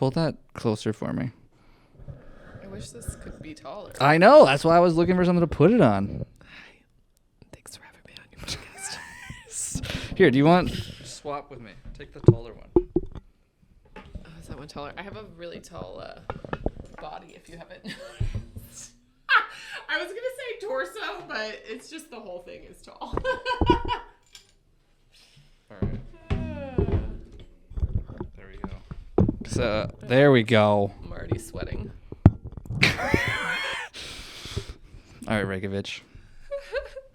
pull that closer for me. I wish this could be taller. I know. That's why I was looking for something to put it on. Thanks for having me on your podcast. Here, do you want... Swap with me. Take the taller one. Oh, is that one taller? I have a really tall body, if you haven't noticed. I was going to say torso, but it's just the whole thing is tall. All right. There we go. So, there we go. I'm already sweating. All right, Raykovich.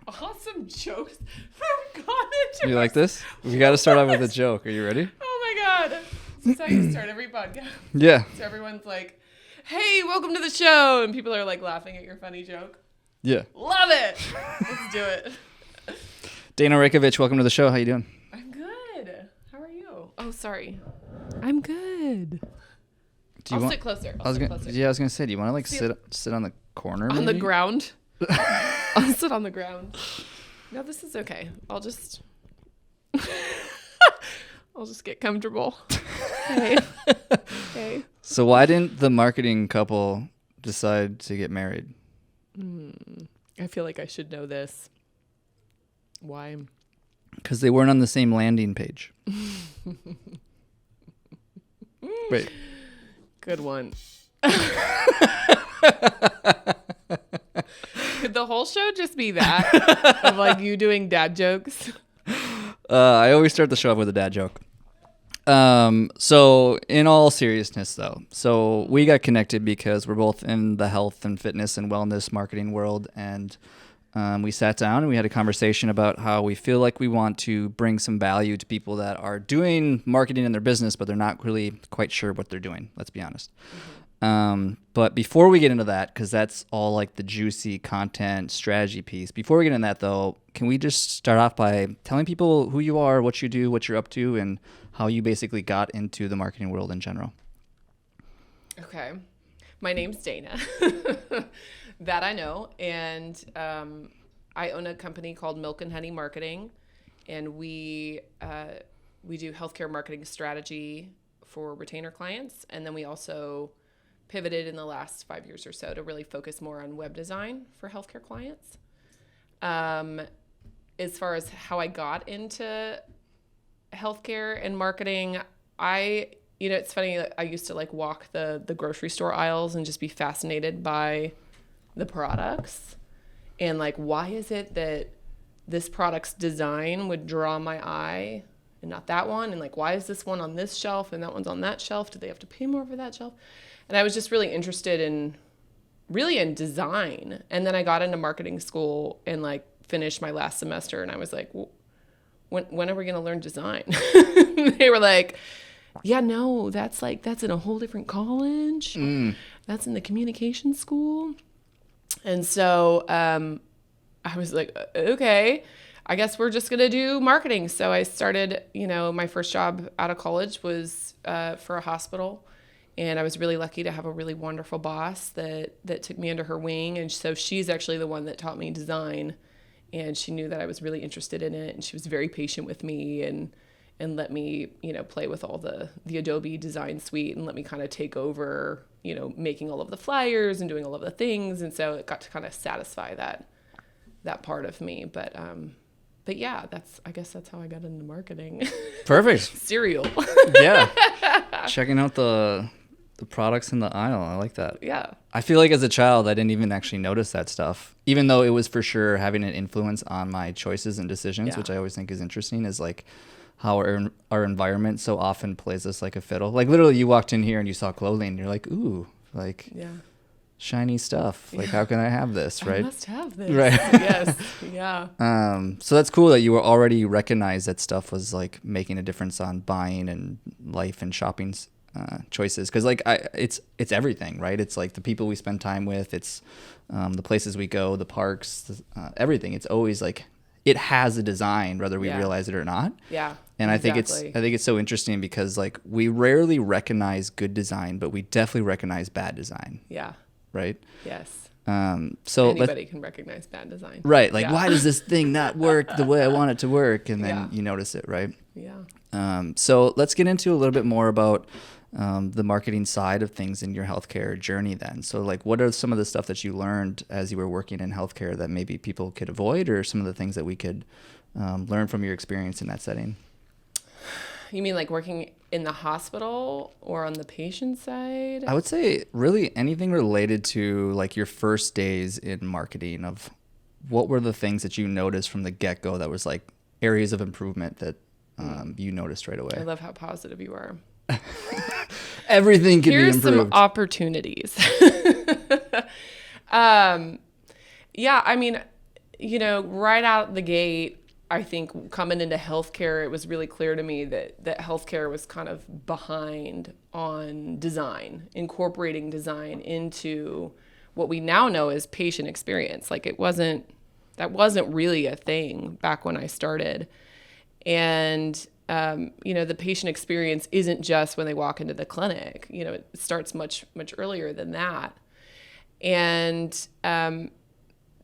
Awesome jokes from college. You like this? We got to start off with a joke. Are you ready? Oh my God. This is how you start every podcast. Yeah. So everyone's like, hey, welcome to the show. And people are like laughing at your funny joke. Yeah. Love it. Let's do it. Dana Raykovich, welcome to the show. How you doing? I'm good. How are you? Oh, sorry. I'm good. I'll sit closer. I was gonna say, do you want to like sit on the corner? On maybe? the ground? I'll sit on the ground. No, this is okay. I'll just get comfortable. Okay. Okay. So why didn't the marketing couple decide to get married? I feel like I should know this. Why? Because they weren't on the same landing page. Wait. Good one. Could the whole show just be that? Of like you doing dad jokes? I always start the show off with a dad joke. So in all seriousness though, so we got connected because we're both in the health and fitness and wellness marketing world. And we sat down and we had a conversation about how we feel like we want to bring some value to people that are doing marketing in their business, but they're not really quite sure what they're doing. Let's be honest. But before we get into that, because that's all like the juicy content strategy piece. Before we get into that though, can we just start off by telling people who you are, what you do, what you're up to, and how you basically got into the marketing world in general? Okay. My name's Dana. That I know. And I own a company called Milk and Honey Marketing. And we do healthcare marketing strategy for retainer clients. And then we also pivoted in the last 5 years or so to really focus more on web design for healthcare clients. As far as how I got into healthcare and marketing, it's funny, I used to like walk the grocery store aisles and just be fascinated by the products and like, why is it that this product's design would draw my eye and not that one? And like, why is this one on this shelf and that one's on that shelf? Do they have to pay more for that shelf? And I was just really interested in design. And then I got into marketing school and like finished my last semester. And I was like, well, when are we going to learn design? They were like, yeah, no, that's in a whole different college. That's in the communication school. And so I was like, okay, I guess we're just going to do marketing. So I started, my first job out of college was for a hospital. And I was really lucky to have a really wonderful boss that took me under her wing. And so she's actually the one that taught me design. And she knew that I was really interested in it. And she was very patient with me and let me, play with all the Adobe design suite and let me kind of take over, making all of the flyers and doing all of the things. And so it got to kind of satisfy that part of me. But yeah, I guess that's how I got into marketing. Perfect. Cereal. Yeah. Checking out the products in the aisle. I like that. Yeah. I feel like as a child, I didn't even actually notice that stuff, even though it was for sure having an influence on my choices and decisions, which I always think is interesting, is like how our environment so often plays us like a fiddle. Like literally you walked in here and you saw clothing and you're like, ooh, like shiny stuff. Like how can I have this? Right. I must have this. Right. Yes. Yeah. So that's cool that you were already recognized that stuff was like making a difference on buying and life and shopping choices. Cause like it's everything, right? It's like the people we spend time with, it's the places we go, the parks, everything. It's always like, it has a design, whether we realize it or not. Yeah. And exactly. I think it's so interesting because like we rarely recognize good design, but we definitely recognize bad design. Yeah. Right? Yes. So anybody can recognize bad design. Right. Like why does this thing not work the way I want it to work? And then you notice it, right? Yeah. So let's get into a little bit more about the marketing side of things in your healthcare journey then. So like, what are some of the stuff that you learned as you were working in healthcare that maybe people could avoid, or some of the things that we could learn from your experience in that setting? You mean like working in the hospital or on the patient side? I would say really anything related to like your first days in marketing, of what were the things that you noticed from the get-go that was like areas of improvement that you noticed right away? I love how positive you are. Everything can be Here's improved. some opportunities. Yeah, I mean, right out the gate, I think coming into healthcare, it was really clear to me that healthcare was kind of behind on design, incorporating design into what we now know as patient experience. Like that wasn't really a thing back when I started. And, the patient experience isn't just when they walk into the clinic. It starts much, much earlier than that. And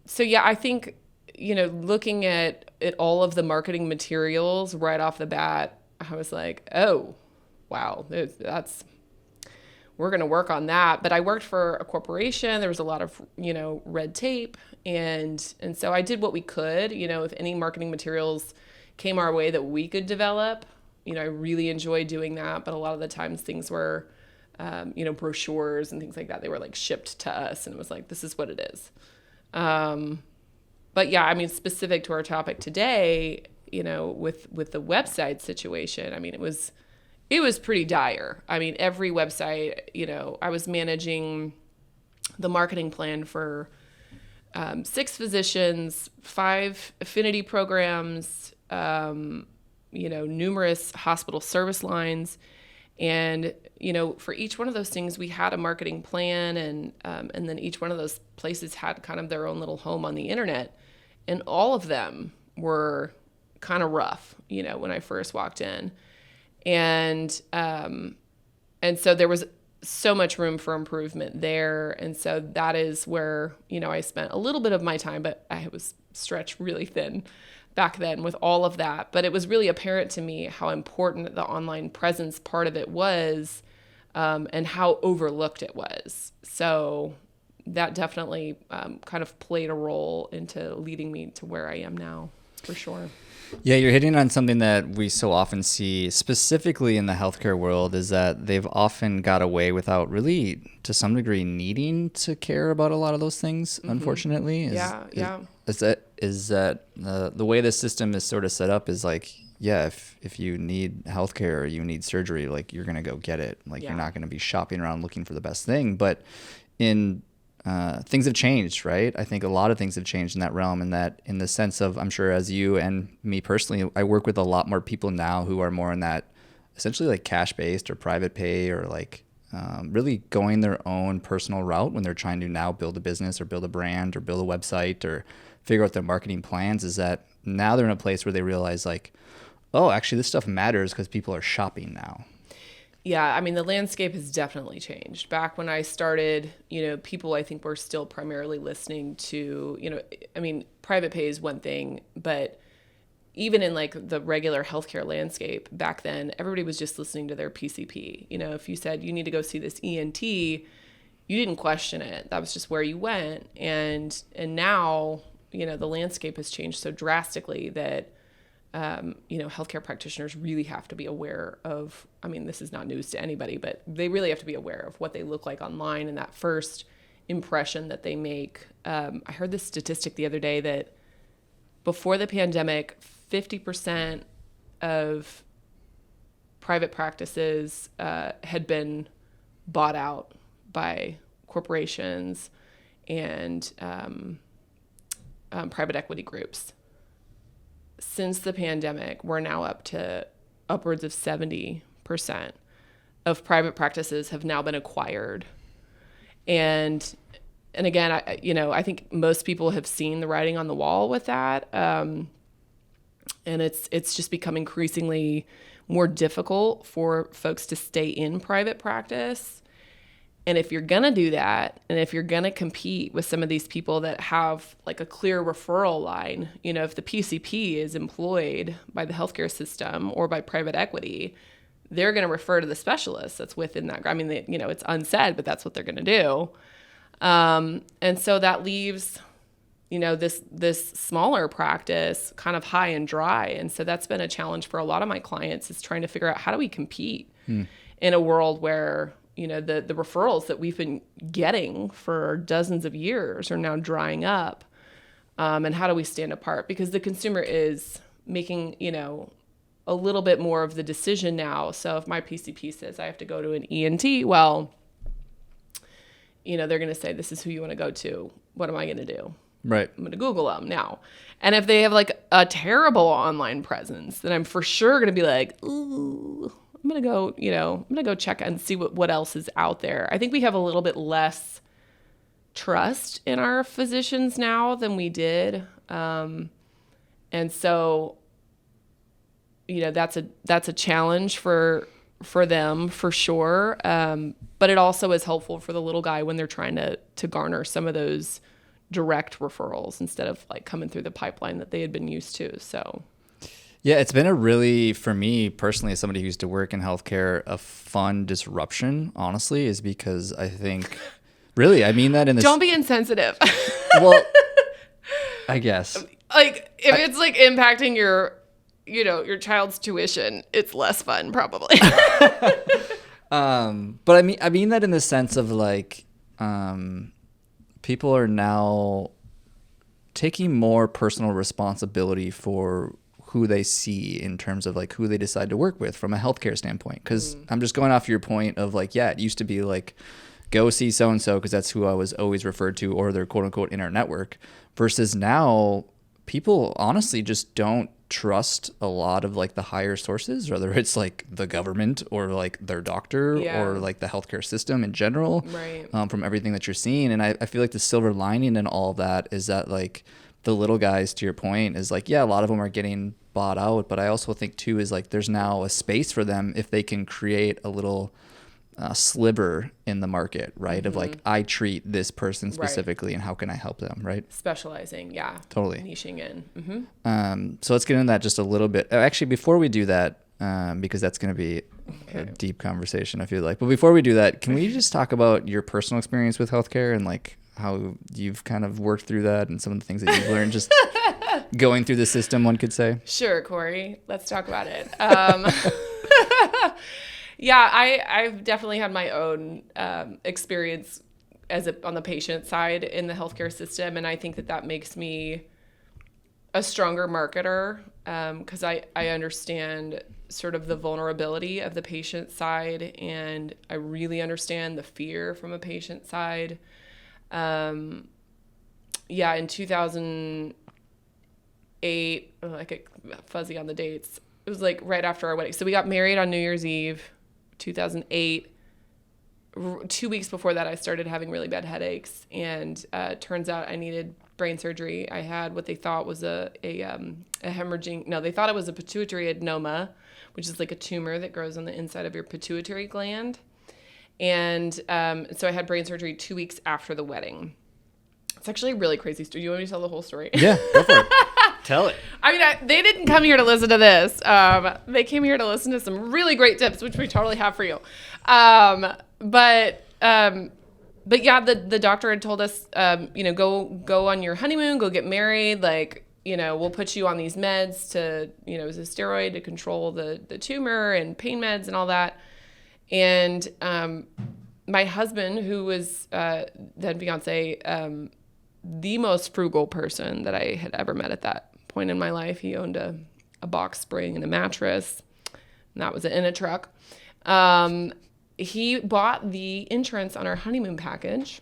so, yeah, I think, looking at all of the marketing materials right off the bat, I was like, oh, wow, we're going to work on that. But I worked for a corporation. There was a lot of, red tape. And so I did what we could, if any marketing materials came our way that we could develop. I really enjoyed doing that. But a lot of the times things were, brochures and things like that. They were like shipped to us, and it was like, this is what it is. But yeah, I mean, specific to our topic today, with the website situation, I mean, it was pretty dire. I mean, every website, I was managing the marketing plan for 6 physicians, 5 affinity programs, numerous hospital service lines. And, for each one of those things, we had a marketing plan, and then each one of those places had kind of their own little home on the internet. And all of them were kind of rough, when I first walked in. And so there was so much room for improvement there. And so that is where, I spent a little bit of my time, but I was stretched really thin back then with all of that. But it was really apparent to me how important the online presence part of it was, and how overlooked it was. So that definitely kind of played a role into leading me to where I am now, for sure. Yeah, you're hitting on something that we so often see, specifically in the healthcare world, is that they've often got away without really, to some degree, needing to care about a lot of those things, unfortunately. Is that the way the system is sort of set up is like, yeah, if you need healthcare or you need surgery, like you're going to go get it. Like you're not going to be shopping around looking for the best thing. But things have changed, right? I think a lot of things have changed in that realm, and that in the sense of, I'm sure as you and me personally, I work with a lot more people now who are more in that essentially like cash-based or private pay, or like really going their own personal route when they're trying to now build a business or build a brand or build a website or figure out their marketing plans. Is that now they're in a place where they realize like, oh, actually this stuff matters because people are shopping now. Yeah, I mean, the landscape has definitely changed. Back when I started, people I think were still primarily listening to, I mean, private pay is one thing, but even in like the regular healthcare landscape back then, everybody was just listening to their PCP. If you said you need to go see this ENT, you didn't question it. That was just where you went. And now, the landscape has changed so drastically that healthcare practitioners really have to be aware of, I mean, this is not news to anybody, but they really have to be aware of what they look like online and that first impression that they make. I heard this statistic the other day that before the pandemic, 50% of private practices had been bought out by corporations and private equity groups. Since the pandemic, we're now up to upwards of 70% of private practices have now been acquired. And again, I think most people have seen the writing on the wall with that. And it's just become increasingly more difficult for folks to stay in private practice. And if you're going to do that, and if you're going to compete with some of these people that have like a clear referral line, if the PCP is employed by the healthcare system or by private equity, they're going to refer to the specialist that's within that. I mean, it's unsaid, but that's what they're going to do. And so that leaves, this smaller practice kind of high and dry. And so that's been a challenge for a lot of my clients, is trying to figure out, how do we compete in a world where, the referrals that we've been getting for dozens of years are now drying up. And how do we stand apart? Because the consumer is making, a little bit more of the decision now. So if my PCP says I have to go to an ENT, well, they're going to say, this is who you want to go to. What am I going to do? Right. I'm going to Google them now. And if they have like a terrible online presence, then I'm for sure going to be like, ooh, I'm going to go check and see what else is out there. I think we have a little bit less trust in our physicians now than we did. And so, that's a challenge for them for sure. But it also is helpful for the little guy when they're trying to garner some of those direct referrals instead of like coming through the pipeline that they had been used to. So yeah, it's been for me personally, as somebody who used to work in healthcare, a fun disruption, honestly, is because I think, really, I mean that in this. Don't be insensitive. Well, I guess. Like if it's like impacting your child's tuition, it's less fun probably. But I mean that in the sense of like, people are now taking more personal responsibility for who they see in terms of like who they decide to work with from a healthcare standpoint. Because I'm just going off your point of like, yeah, it used to be like, go see so-and-so because that's who I was always referred to, or they're quote unquote in our network, versus now people honestly just don't trust a lot of like the higher sources, whether it's like the government or like their doctor or like the healthcare system in general, right. From everything that you're seeing. And I feel like the silver lining in all of that is that like the little guys, to your point, is like, yeah, a lot of them are getting bought out, but I also think too is like there's now a space for them if they can create a little sliver in the market, right? Of like, I treat this person specifically, and how can I help them, right? Specializing, yeah. Totally. Niching in. So let's get into that just a little bit. Actually, before we do that, because that's going to be a deep conversation, I feel like. But before we do that, can we just talk about your personal experience with healthcare and like how you've kind of worked through that and some of the things that you've learned just going through the system, one could say? Sure, Corey. Let's talk about it. Yeah, I've definitely had my own experience on the patient side in the healthcare system, and I think that makes me a stronger marketer because I understand sort of the vulnerability of the patient side, and I really understand the fear from a patient side. In 2008, I get fuzzy on the dates. It was like right after our wedding. So we got married on New Year's Eve, 2008. 2 weeks before that, I started having really bad headaches, and turns out I needed brain surgery. I had what they thought was a hemorrhaging. No, they thought it was a pituitary adenoma, which is like a tumor that grows on the inside of your pituitary gland. And so I had brain surgery 2 weeks after the wedding. It's actually a really crazy story. You want me to tell the whole story? Yeah, go for it. Tell it. I mean, they didn't come here to listen to this. They came here to listen to some really great tips, which we totally have for you. But yeah, the doctor had told us, go on your honeymoon, go get married. Like, we'll put you on these meds to, it was a steroid to control the tumor, and pain meds and all that. And my husband, who was then fiance, the most frugal person that I had ever met at that point in my life. He owned a box spring and a mattress, and that was in a truck. He bought the insurance on our honeymoon package.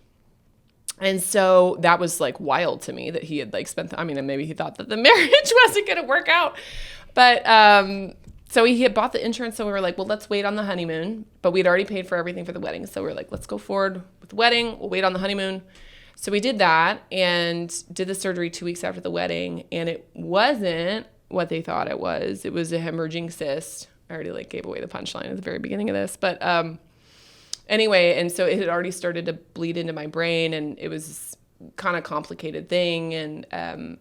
And so that was like wild to me that he had like maybe he thought that the marriage wasn't going to work out. But so he had bought the insurance. So we were like, well, let's wait on the honeymoon. But we'd already paid for everything for the wedding. So we were like, let's go forward with the wedding. We'll wait on the honeymoon. So we did that and did the surgery 2 weeks after the wedding. And it wasn't what they thought it was. It was a hemorrhaging cyst. I already gave away the punchline at the very beginning of this. But anyway, and so it had already started to bleed into my brain, and it was kind of complicated thing, and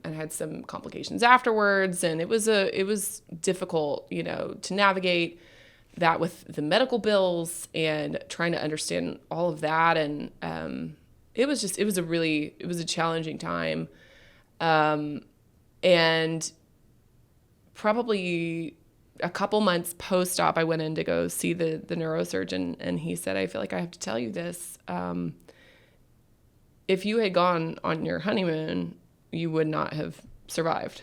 had some complications afterwards. And it was difficult, to navigate. that with the medical bills and trying to understand all of that. And it was a challenging time. And probably a couple months post-op, I went in to go see the neurosurgeon, and he said, I feel like I have to tell you this. If you had gone on your honeymoon, you would not have survived.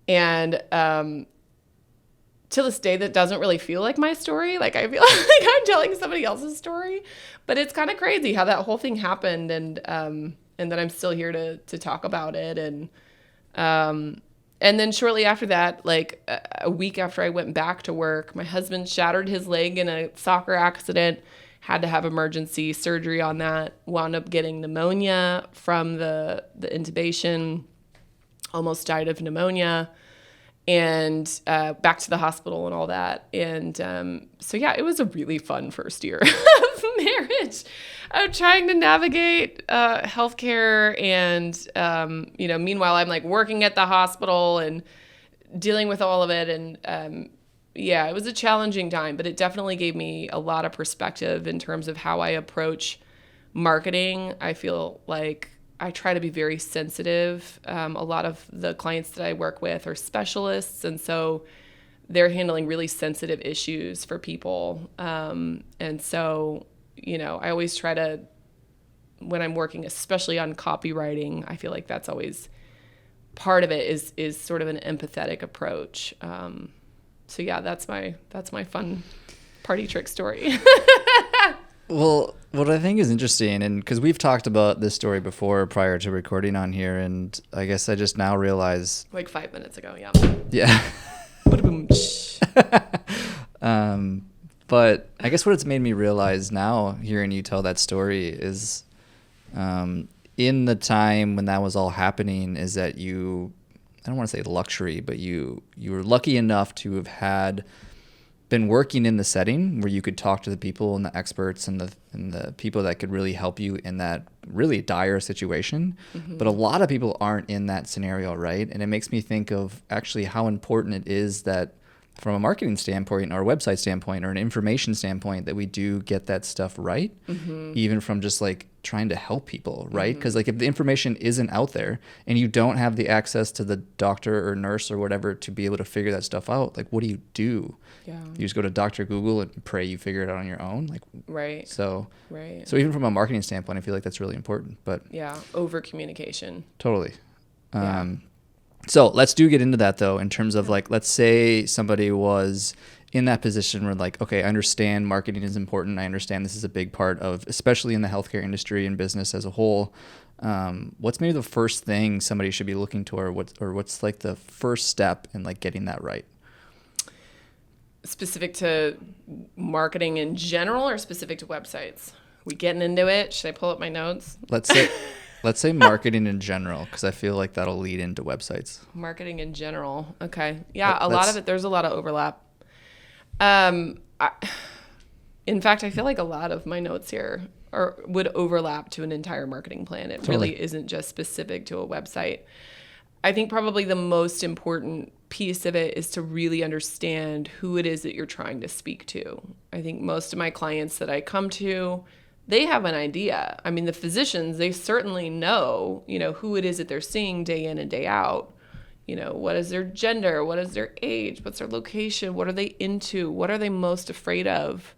And to this day, that doesn't really feel like my story. Like, I feel like I'm telling somebody else's story, but it's kind of crazy how that whole thing happened. And that I'm still here to talk about it. And then shortly after that, like a week after I went back to work, my husband shattered his leg in a soccer accident, had to have emergency surgery on that, wound up getting pneumonia from the intubation, almost died of pneumonia, and back to the hospital and all that. And so, yeah, it was a really fun first year of marriage, of trying to navigate healthcare. And, meanwhile, I'm like working at the hospital and dealing with all of it. And yeah, it was a challenging time, but it definitely gave me a lot of perspective in terms of how I approach marketing. I feel like I try to be very sensitive. A lot of the clients that I work with are specialists, and so they're handling really sensitive issues for people. And so, I always try to, when I'm working, especially on copywriting, I feel like that's always part of it is sort of an empathetic approach. So yeah, that's my fun party trick story. Well, what I think is interesting, and because we've talked about this story before prior to recording on here, and I guess I just now realize... Like 5 minutes ago, yeah. Yeah. But I guess what it's made me realize now, hearing you tell that story, is in the time when that was all happening, is that you, I don't want to say luxury, but you were lucky enough to have been working in the setting where you could talk to the people and the experts and the people that could really help you in that really dire situation. Mm-hmm. But a lot of people aren't in that scenario, right? And it makes me think of actually how important it is that from a marketing standpoint or a website standpoint or an information standpoint that we do get that stuff right, mm-hmm. even from just like trying to help people, right? Because mm-hmm. like if the information isn't out there and you don't have the access to the doctor or nurse or whatever to be able to figure that stuff out, like what do you do? Yeah. You just go to Dr. Google and pray you figure it out on your own, like right. So right. So even from a marketing standpoint, I feel like that's really important. But yeah, over communication. Totally. Yeah. So let's get into that though, in terms of like, let's say somebody was in that position where like, okay, I understand marketing is important. I understand this is a big part of, especially in the healthcare industry and business as a whole. What's maybe the first thing somebody should be looking to, or what's like the first step in like getting that right? Specific to marketing in general or specific to websites? We getting into it? Should I pull up my notes? Let's say marketing in general, because I feel like that'll lead into websites. Marketing in general. Okay. Yeah, a lot of it, there's a lot of overlap. In fact, I feel like a lot of my notes here would overlap to an entire marketing plan. It Totally. Really isn't just specific to a website. I think probably the most important piece of it is to really understand who it is that you're trying to speak to. I think most of my clients that I come to, they have an idea. I mean, the physicians, they certainly know, who it is that they're seeing day in and day out. What is their gender? What is their age? What's their location? What are they into? What are they most afraid of?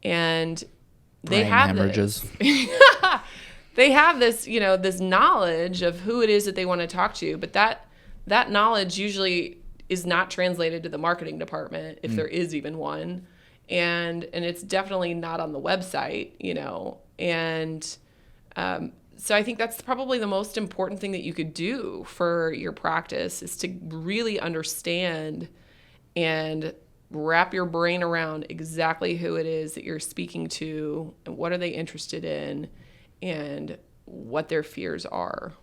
And they have hemorrhages. They have this, this knowledge of who it is that they want to talk to, but that knowledge usually is not translated to the marketing department, if there is even one. And it's definitely not on the website, and so I think that's probably the most important thing that you could do for your practice, is to really understand and wrap your brain around exactly who it is that you're speaking to and what are they interested in and what their fears are.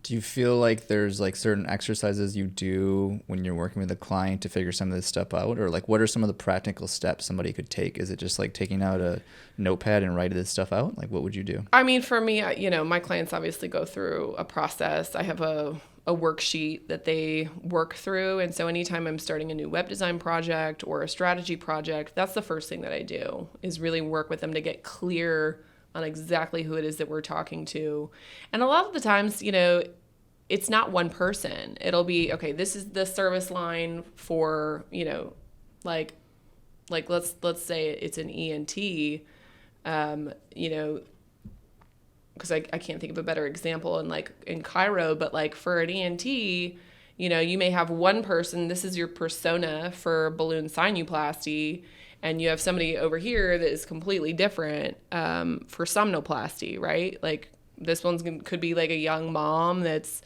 Do you feel like there's like certain exercises you do when you're working with a client to figure some of this stuff out? Or like what are some of the practical steps somebody could take? Is it just like taking out a notepad and writing this stuff out? Like what would you do? I mean, for me, my clients obviously go through a process. I have a a worksheet that they work through. And so anytime I'm starting a new web design project or a strategy project, that's the first thing that I do, is really work with them to get clear on exactly who it is that we're talking to. And a lot of the times, you know, it's not one person. It'll be, okay, this is the service line for, you know, like let's say it's an ENT, you know, because I can't think of a better example in chiro, but like for an ENT, you know, you may have one person, this is your persona for balloon sinuplasty, and you have somebody over here that is completely different for somnoplasty, right? Like this could be like a young mom that's,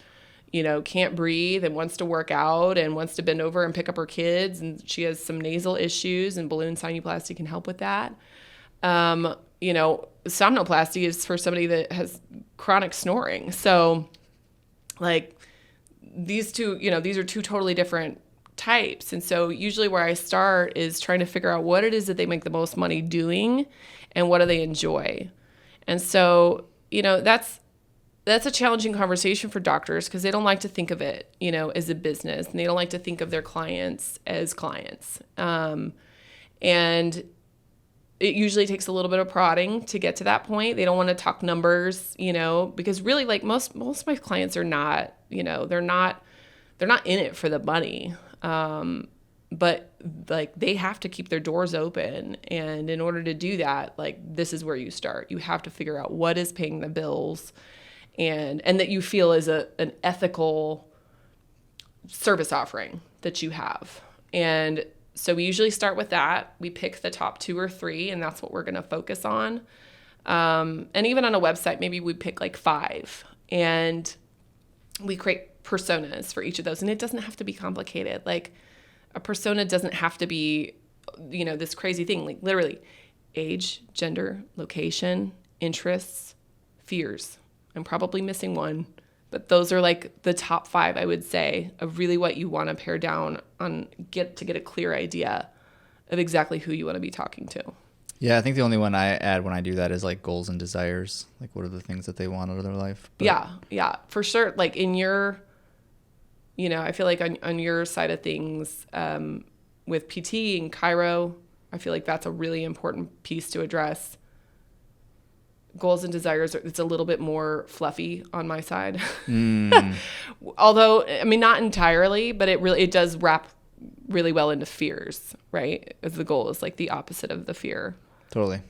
you know, can't breathe and wants to work out and wants to bend over and pick up her kids, and she has some nasal issues, and balloon sinuplasty can help with that. You know, somnoplasty is for somebody that has chronic snoring. So like these two, you know, these are two totally different types. And so usually where I start is trying to figure out what it is that they make the most money doing and what do they enjoy. And so, you know, that's a challenging conversation for doctors because they don't like to think of it, you know, as a business, and they don't like to think of their clients as clients. And it usually takes a little bit of prodding to get to that point. They don't want to talk numbers, you know, because really like most of my clients are not, you know, they're not in it for the money. But like they have to keep their doors open. And in order to do that, like this is where you start. You have to figure out what is paying the bills and that you feel is an ethical service offering that you have. And so we usually start with that. We pick the top 2 or 3, and that's what we're going to focus on. And even on a website, maybe we pick like 5, and we create personas for each of those. And it doesn't have to be complicated. Like a persona doesn't have to be, you know, this crazy thing, like literally age, gender, location, interests, fears. I'm probably missing one. But those are like the top 5, I would say, of really what you want to pare down on, get a clear idea of exactly who you want to be talking to. Yeah, I think the only one I add when I do that is like goals and desires. Like what are the things that they want out of their life? But Yeah, for sure. Like in your, you know, I feel like on your side of things with PT and chiro, I feel like that's a really important piece to address. Goals and desires, it's a little bit more fluffy on my side. Although, I mean, not entirely, but it does wrap really well into fears, right? As the goal is like the opposite of the fear. Totally.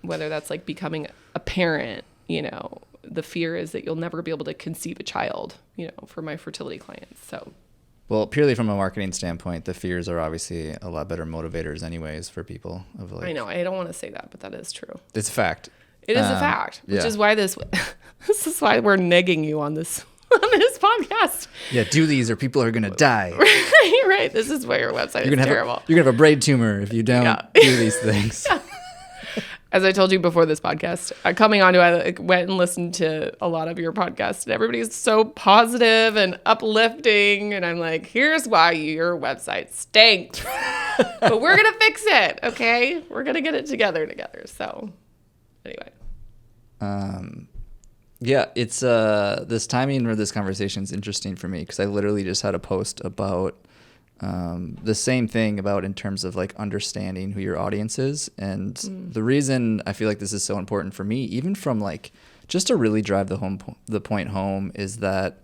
Whether that's like becoming a parent, you know, the fear is that you'll never be able to conceive a child, you know, for my fertility clients. So. Well, purely from a marketing standpoint, the fears are obviously a lot better motivators anyways for people. Of like, I know. I don't want to say that, but that is true. It's a fact. It is a fact, which is why this is why we're negging you on this podcast. Yeah, do these or people are going to die. Right. This is why your website is terrible. You're going to have a brain tumor if you don't do these things. As I told you before this podcast, I went and listened to a lot of your podcasts, and everybody's so positive and uplifting. And I'm like, here's why your website stinks. But we're going to fix it, okay? We're going to get it together. So anyway. Yeah, it's this timing of this conversation is interesting for me because I literally just had a post about the same thing about in terms of like understanding who your audience is. And the reason I feel like this is so important for me, even from like just to really drive the point home, is that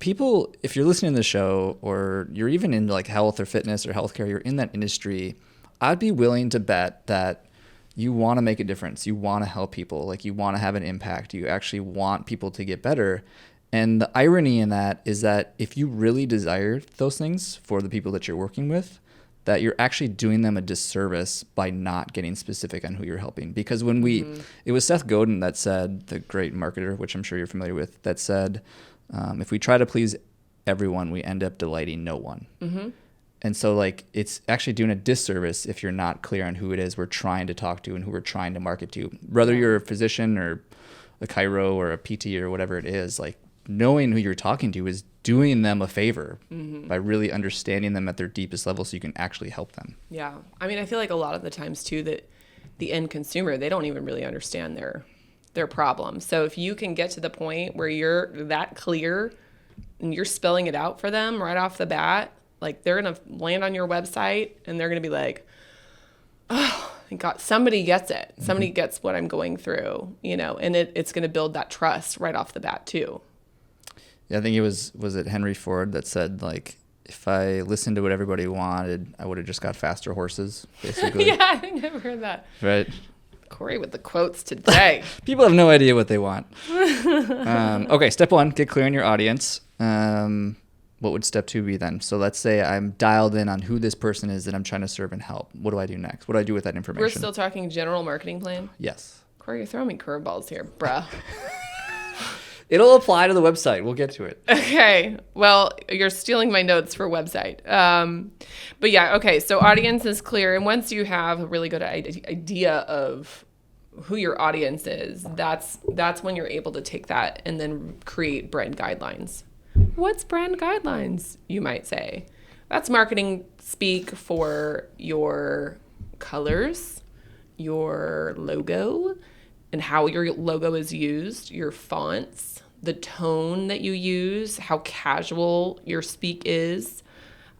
people, if you're listening to the show or you're even in like health or fitness or healthcare, you're in that industry, I'd be willing to bet that you want to make a difference. You want to help people. Like you want to have an impact. You actually want people to get better. And the irony in that is that if you really desire those things for the people that you're working with, that you're actually doing them a disservice by not getting specific on who you're helping. Because when it was Seth Godin that said, the great marketer, which I'm sure you're familiar with, that said, if we try to please everyone, we end up delighting no one. Mm-hmm. And so like it's actually doing a disservice if you're not clear on who it is we're trying to talk to and who we're trying to market to. Whether you're a physician or a chiro or a PT or whatever it is, like knowing who you're talking to is doing them a favor by really understanding them at their deepest level so you can actually help them. Yeah. I mean, I feel like a lot of the times too that the end consumer, they don't even really understand their problem. So if you can get to the point where you're that clear and you're spelling it out for them right off the bat, like they're going to land on your website and they're going to be like, oh, thank God, somebody gets it. Somebody gets what I'm going through, and it's going to build that trust right off the bat too. Yeah, I think it was it Henry Ford that said, like, if I listened to what everybody wanted, I would have just got faster horses, basically. Yeah, I never heard that. Right. Corey with the quotes today. People have no idea what they want. Okay, step 1, get clear on your audience. What would step 2 be then? So let's say I'm dialed in on who this person is that I'm trying to serve and help. What do I do next? What do I do with that information? We're still talking general marketing plan? Yes. Corey, you're throwing me curveballs here, bruh. It'll apply to the website. We'll get to it. Okay. Well, you're stealing my notes for website. But yeah, okay. So audience is clear. And once you have a really good idea of who your audience is, that's when you're able to take that and then create brand guidelines. What's brand guidelines, you might say? That's marketing speak for your colors, your logo, and how your logo is used, your fonts, the tone that you use, how casual your speak is.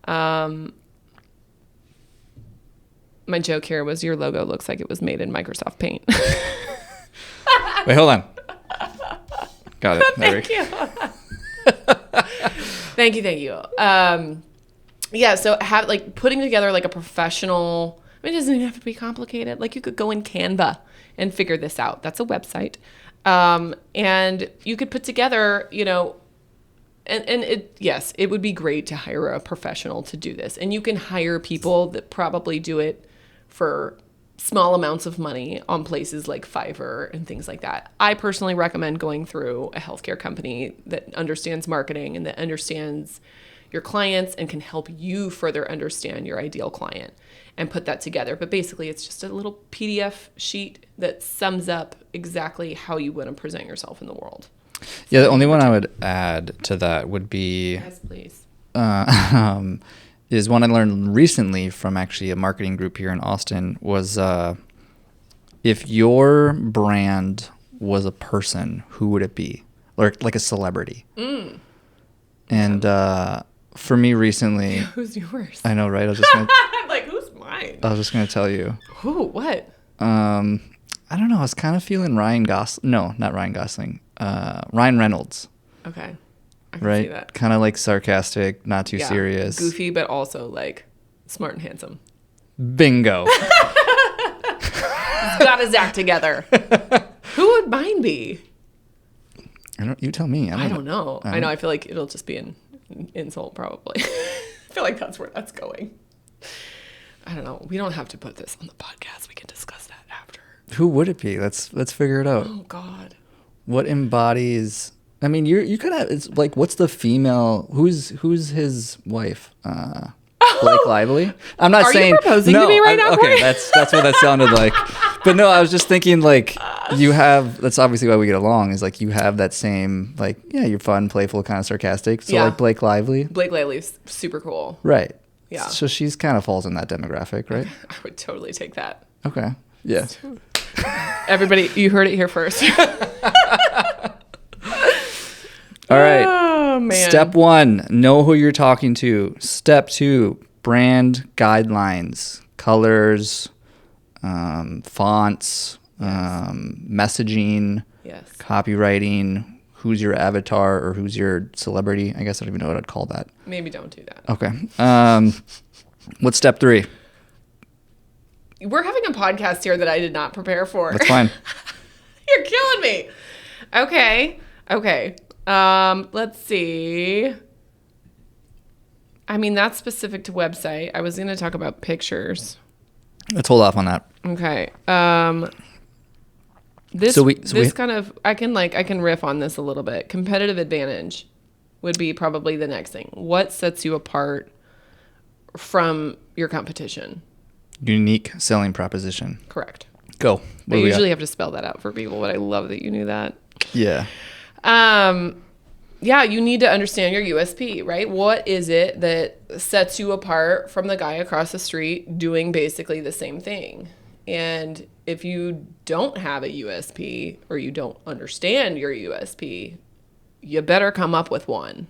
My joke here was your logo looks like it was made in Microsoft Paint. Wait, hold on. Got it. Thank you. Thank you. Yeah, so have like putting together like a professional, it doesn't even have to be complicated. Like you could go in Canva and figure this out. That's a website. And you could put together, it would be great to hire a professional to do this. And you can hire people that probably do it for small amounts of money on places like Fiverr and things like that. I personally recommend going through a healthcare company that understands marketing and that understands your clients and can help you further understand your ideal client and put that together. But basically, it's just a little PDF sheet that sums up exactly how you want to present yourself in the world. Yeah, the only one I would add to that would be... Yes, please. Is one I learned recently from actually a marketing group here in Austin was if your brand was a person, who would it be? Or like a celebrity. And for me recently... Who's yours? I know, right? I was just gonna, I'm like, who's mine? I was just going to tell you. Who? What? I don't know. I was kind of feeling Ryan Gosling. No, not Ryan Gosling. Ryan Reynolds. Okay. I can see that. Kind of like sarcastic, not too serious. Goofy, but also like smart and handsome. Bingo. He's got his act together. Who would mine be? You tell me. I don't know. I know. I feel like it'll just be an insult, probably. I feel like that's where that's going. I don't know. We don't have to put this on the podcast. We can discuss that after. Who would it be? Let's figure it out. Oh God. What embodies? I mean, you could have. It's like, what's the female? Who's his wife? Blake Lively. I'm not saying. Are you proposing to me right now? Okay, that's what that sounded like. But no, I was just thinking like you have. That's obviously why we get along. Is like you have that same like you're fun, playful, kind of sarcastic. So like Blake Lively. Blake Lively's super cool. Right. Yeah. So she's kind of falls in that demographic, right? I would totally take that. Okay. Yeah. Everybody, you heard it here first. All right. Oh, man. Step 1, know who you're talking to. Step 2, brand guidelines, colors, fonts, messaging, copywriting, who's your avatar or who's your celebrity. I guess I don't even know what I'd call that. Maybe don't do that. Okay. What's step 3? We're having a podcast here that I did not prepare for. That's fine. You're killing me. Okay. Let's see. I mean, that's specific to website. I was going to talk about pictures. Let's hold off on that. Okay. I can riff on this a little bit. Competitive advantage would be probably the next thing. What sets you apart from your competition? Unique selling proposition. Correct. Go. I usually have to spell that out for people, but I love that you knew that. Yeah. You need to understand your USP, right? What is it that sets you apart from the guy across the street doing basically the same thing? And if you don't have a USP or you don't understand your USP, you better come up with one.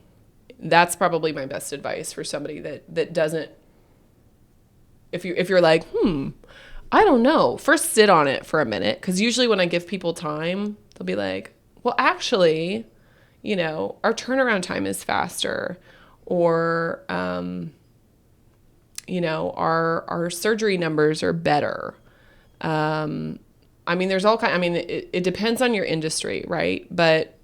That's probably my best advice for somebody that doesn't, if you're like, I don't know, first sit on it for a minute. Cause usually when I give people time, they'll be like, well, actually, our turnaround time is faster, or, our surgery numbers are better. There's all it depends on your industry, right? But,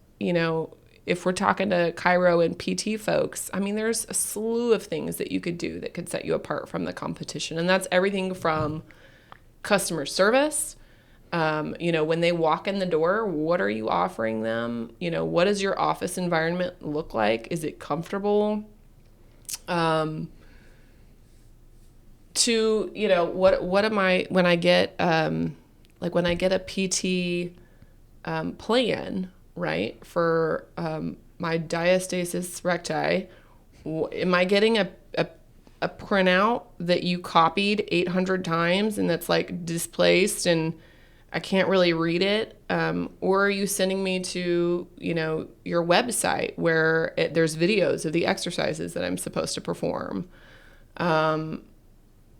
if we're talking to chiro and PT folks, there's a slew of things that you could do that could set you apart from the competition. And that's everything from customer service. When they walk in the door, what are you offering them? What does your office environment look like? Is it comfortable? What am I, when I get, when I get a PT plan, right, for my diastasis recti, am I getting a printout that you copied 800 times and that's like displaced and I can't really read it? Or are you sending me to, your website where there's videos of the exercises that I'm supposed to perform?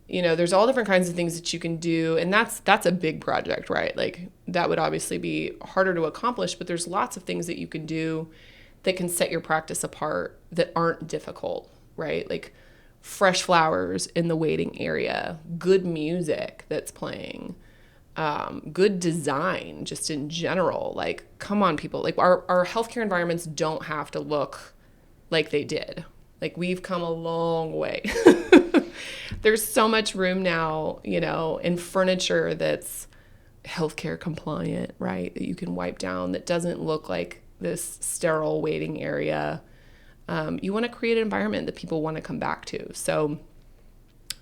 There's all different kinds of things that you can do. And that's a big project, right? Like that would obviously be harder to accomplish, but there's lots of things that you can do that can set your practice apart that aren't difficult, right? Like fresh flowers in the waiting area, good music that's playing, good design just in general. Like, come on, people. Like our healthcare environments don't have to look like they did. Like we've come a long way. There's so much room now, in furniture that's healthcare compliant, right? That you can wipe down, that doesn't look like this sterile waiting area. You want to create an environment that people want to come back to. So,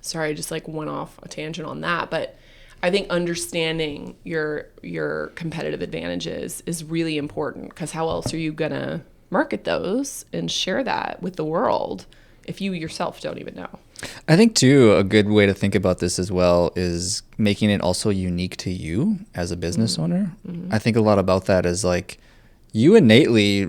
sorry, I just like went off a tangent on that, but I think understanding your competitive advantages is really important, because how else are you going to market those and share that with the world if you yourself don't even know? I think too, a good way to think about this as well is making it also unique to you as a business owner. I think a lot about that is like you innately,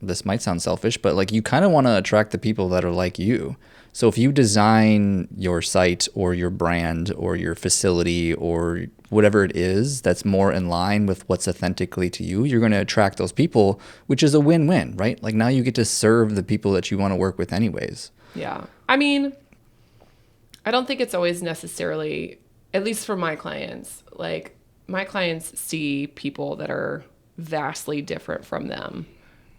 this might sound selfish, but like you kind of want to attract the people that are like you. So if you design your site or your brand or your facility or whatever it is that's more in line with what's authentically to you, you're going to attract those people, which is a win-win, right? Like now you get to serve the people that you want to work with anyways. Yeah. I don't think it's always necessarily, at least for my clients, like my clients see people that are vastly different from them.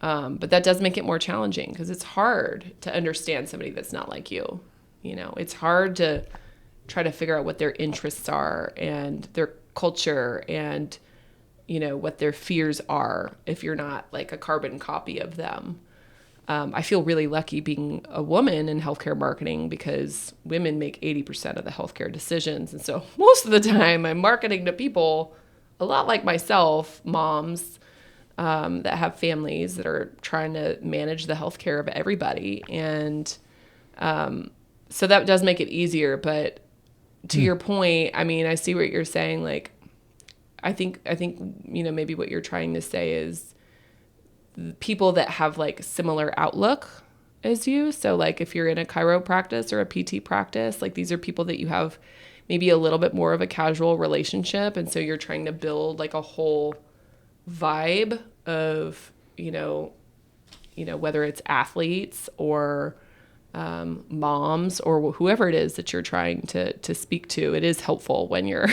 But that does make it more challenging because it's hard to understand somebody that's not like you. It's hard to try to figure out what their interests are and their culture and, what their fears are if you're not like a carbon copy of them. I feel really lucky being a woman in healthcare marketing because women make 80% of the healthcare decisions. And so most of the time I'm marketing to people a lot like myself, moms, that have families that are trying to manage the healthcare of everybody. And so that does make it easier. But to your point, I see what you're saying. Like, I think maybe what you're trying to say is people that have like similar outlook as you. So like if you're in a chiro practice or a PT practice, like these are people that you have maybe a little bit more of a casual relationship. And so you're trying to build like a whole vibe of, whether it's athletes or moms or whoever it is that you're trying to speak to. It is helpful when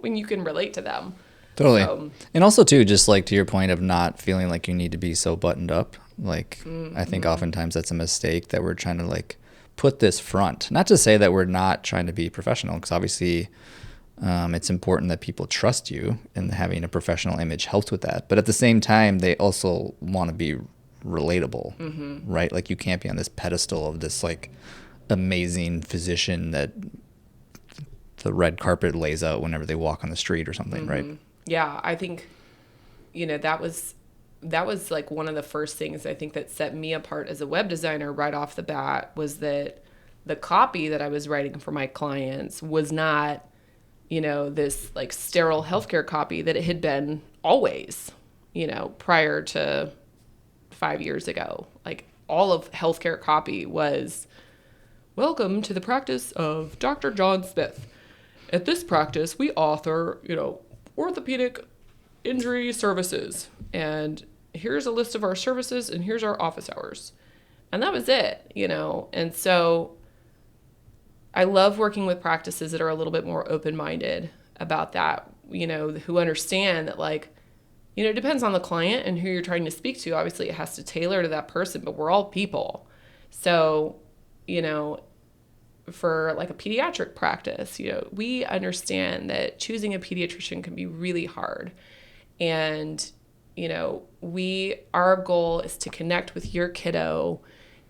when you can relate to them. Totally. So, and also too, just like to your point of not feeling like you need to be so buttoned up. Like I think oftentimes that's a mistake that we're trying to like put this front, not to say that we're not trying to be professional, because obviously it's important that people trust you, and having a professional image helps with that. But at the same time, they also want to be relatable, right? Like you can't be on this pedestal of this like amazing physician that the red carpet lays out whenever they walk on the street or something, right? Yeah, I think, that was like one of the first things I think that set me apart as a web designer right off the bat, was that the copy that I was writing for my clients was not, this like sterile healthcare copy that it had been always, prior to 5 years ago. Like all of healthcare copy was, welcome to the practice of Dr. John Smith. At this practice, we author, orthopedic injury services. And here's a list of our services, and here's our office hours. And that was it, And so I love working with practices that are a little bit more open-minded about that, who understand that, like, it depends on the client and who you're trying to speak to. Obviously, it has to tailor to that person, but we're all people. So, for like a pediatric practice, we understand that choosing a pediatrician can be really hard. And, our goal is to connect with your kiddo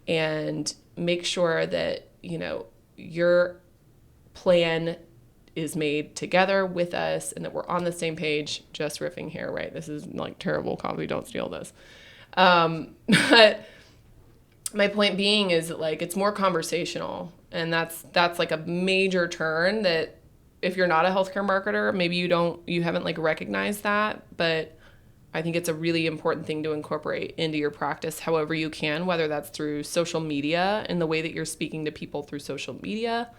and make sure that, your plan is made together with us and that we're on the same page. Just riffing here, right? This is like terrible copy. Don't steal this. But my point being is that, like, it's more conversational, and that's like a major turn that if you're not a healthcare marketer, maybe you haven't like recognized that, but I think it's a really important thing to incorporate into your practice however you can, whether that's through social media and the way that you're speaking to people through social media,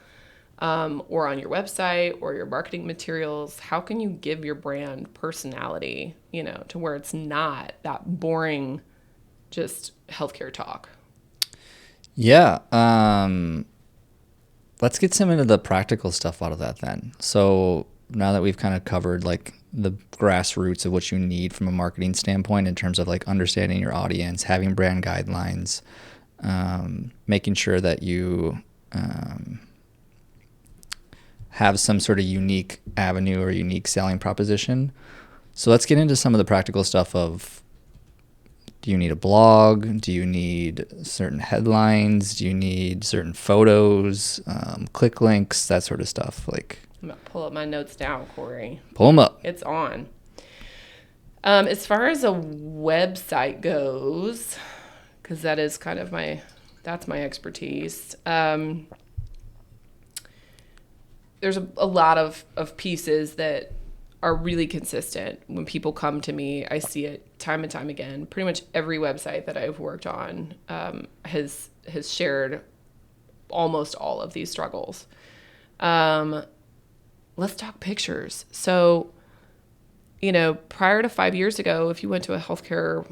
or on your website or your marketing materials. How can you give your brand personality, to where it's not that boring, just healthcare talk? Yeah. Let's get some into the practical stuff out of that then. So now that we've kind of covered like the grassroots of what you need from a marketing standpoint in terms of like understanding your audience, having brand guidelines, making sure that you have some sort of unique avenue or unique selling proposition. So let's get into some of the practical stuff of, do you need a blog? Do you need certain headlines? Do you need certain photos, click links, that sort of stuff? Like, I'm going to pull up my notes down, Corey. Pull them up. It's on. As far as a website goes, because that is kind of that's my expertise. There's a lot of pieces that are really consistent. When people come to me, I see it time and time again. Pretty much every website that I've worked on has shared almost all of these struggles. Let's talk pictures. So, prior to 5 years ago, if you went to a healthcare,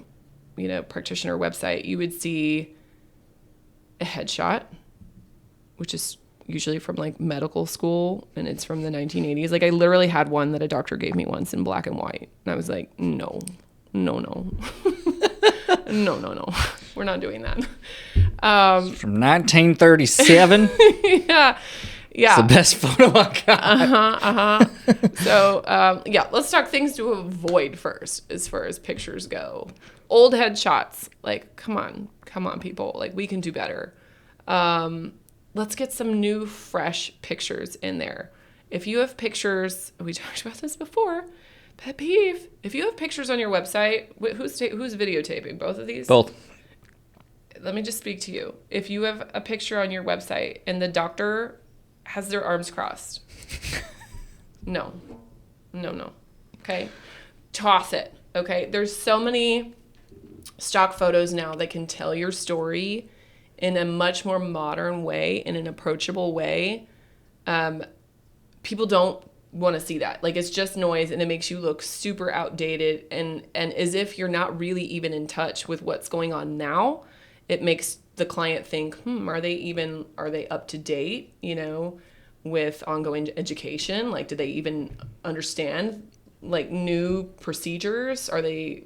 practitioner website, you would see a headshot, which is usually from like medical school, and it's from the 1980s. Like, I literally had one that a doctor gave me once in black and white, and I was like, no, no, we're not doing that. From 1937. Yeah. It's the best photo I got. So, let's talk things to avoid first as far as pictures go. Old headshots. Like, come on, people. Like, we can do better. Let's get some new, fresh pictures in there. If you have pictures, we talked about this before, pet peeve. If you have pictures on your website, who's videotaping? Both of these? Both. Let me just speak to you. If you have a picture on your website and the doctor has their arms crossed, no. Okay? Toss it. Okay? There's so many stock photos now that can tell your story in a much more modern way, in an approachable way. People don't want to see that. Like, it's just noise, and it makes you look super outdated, and as if you're not really even in touch with what's going on now. It makes the client think, are they up to date, with ongoing education? Like, do they even understand like new procedures? Are they,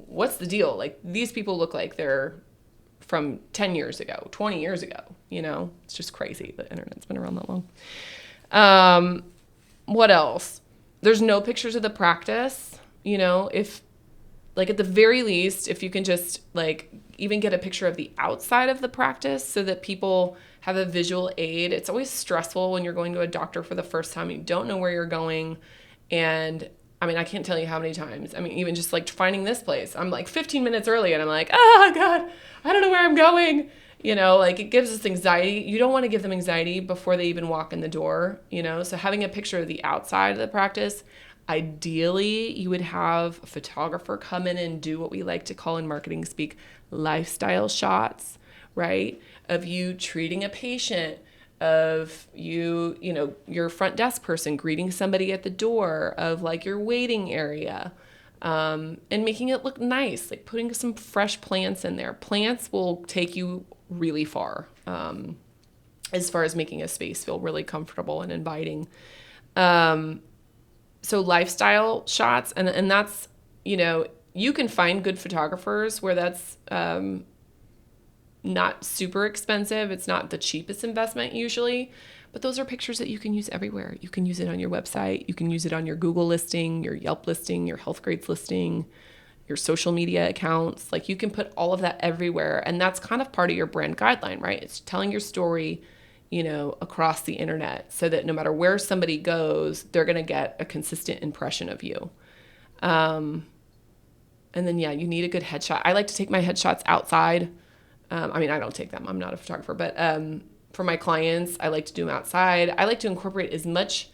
what's the deal? Like, these people look like they're from 10 years ago, 20 years ago, it's just crazy. The internet's been around that long. What else? There's no pictures of the practice, if like at the very least, if you can just like even get a picture of the outside of the practice so that people have a visual aid. It's always stressful when you're going to a doctor for the first time. You don't know where you're going. And I can't tell you how many times. Even just like finding this place, I'm like 15 minutes early and I'm like, oh God, I don't know where I'm going. Like, it gives us anxiety. You don't want to give them anxiety before they even walk in the door, so having a picture of the outside of the practice. Ideally, you would have a photographer come in and do what we like to call in marketing speak lifestyle shots, right? Of you treating a patient, of you know, your front desk person greeting somebody at the door, of like your waiting area, and making it look nice, like putting some fresh plants in there. Plants will take you really far, as far as making a space feel really comfortable and inviting. So lifestyle shots, and that's, you know, you can find good photographers where that's not super expensive. It's not the cheapest investment usually, but those are pictures that you can use everywhere. You can use it on your website. You can use it on your Google listing, your Yelp listing, your Health Grades listing, your social media accounts. Like, you can put all of that everywhere. And that's kind of part of your brand guideline, right? It's telling your story, you know, across the internet, so that no matter where somebody goes, they're going to get a consistent impression of you. And then, yeah, you need a good headshot. I like to take my headshots outside. I mean, I don't take them. I'm not a photographer, but for my clients, I like to do them outside. I like to incorporate as much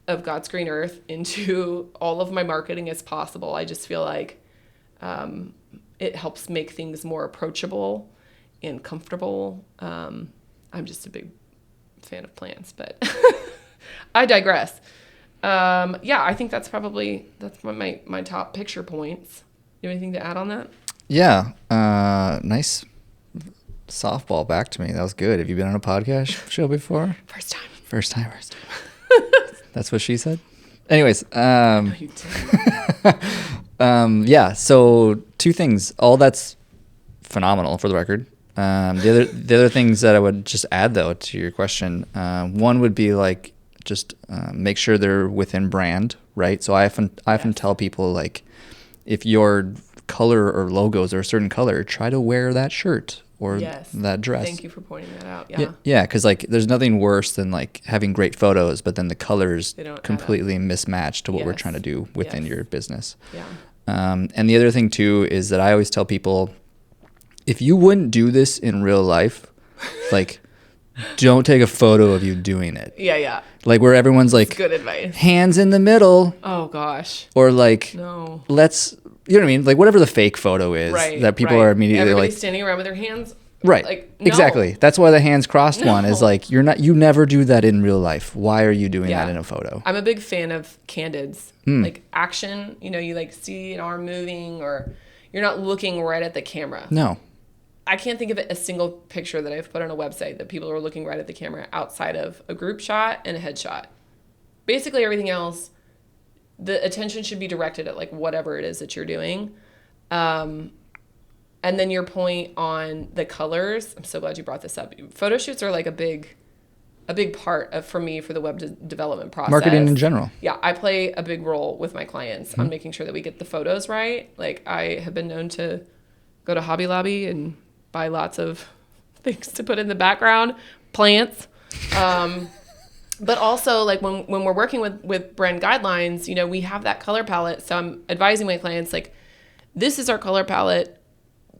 of God's green earth into all of my marketing as possible. I just feel like it helps make things more approachable and comfortable. I'm just a big fan of plants, but I digress. Yeah, I think that's my top picture points. You have anything to add on that? Yeah. Nice softball back to me. That was good. Have you been on a podcast show before? First time. First time. That's what she said. Anyways. No, you didn't. Yeah. So 2 things. All that's phenomenal, for the record. The other things that I would just add, though, to your question, one would be like, just make sure they're within brand, right? So I often tell people, like, if your color or logos are a certain color, try to wear that shirt or that dress. Thank you for pointing that out. Yeah, because like there's nothing worse than like having great photos, but then the colors completely mismatch to what we're trying to do within your business. Yeah. And the other thing too is that I always tell people, if you wouldn't do this in real life, like, don't take a photo of you doing it. Yeah. Like, where everyone's like, good advice. Hands in the middle. Oh gosh. Or like, no. Let's, you know what I mean? Like, whatever the fake photo is that people are immediately everybody's like standing around with their hands. Right. Like, no. Exactly. That's why the hands crossed one is like, you never do that in real life. Why are you doing that in a photo? I'm a big fan of candids. Like action, you know, you like see an arm moving, or you're not looking right at the camera. No. I can't think of a single picture that I've put on a website that people are looking right at the camera outside of a group shot and a headshot. Basically everything else, the attention should be directed at like whatever it is that you're doing. And then your point on the colors, I'm so glad you brought this up. Photo shoots are like a big part of, for me, for the web development process. Marketing in general. Yeah, I play a big role with my clients on making sure that we get the photos right. Like, I have been known to go to Hobby Lobby and buy lots of things to put in the background, plants. But also, like, when we're working with brand guidelines, you know, we have that color palette. So I'm advising my clients, like, this is our color palette.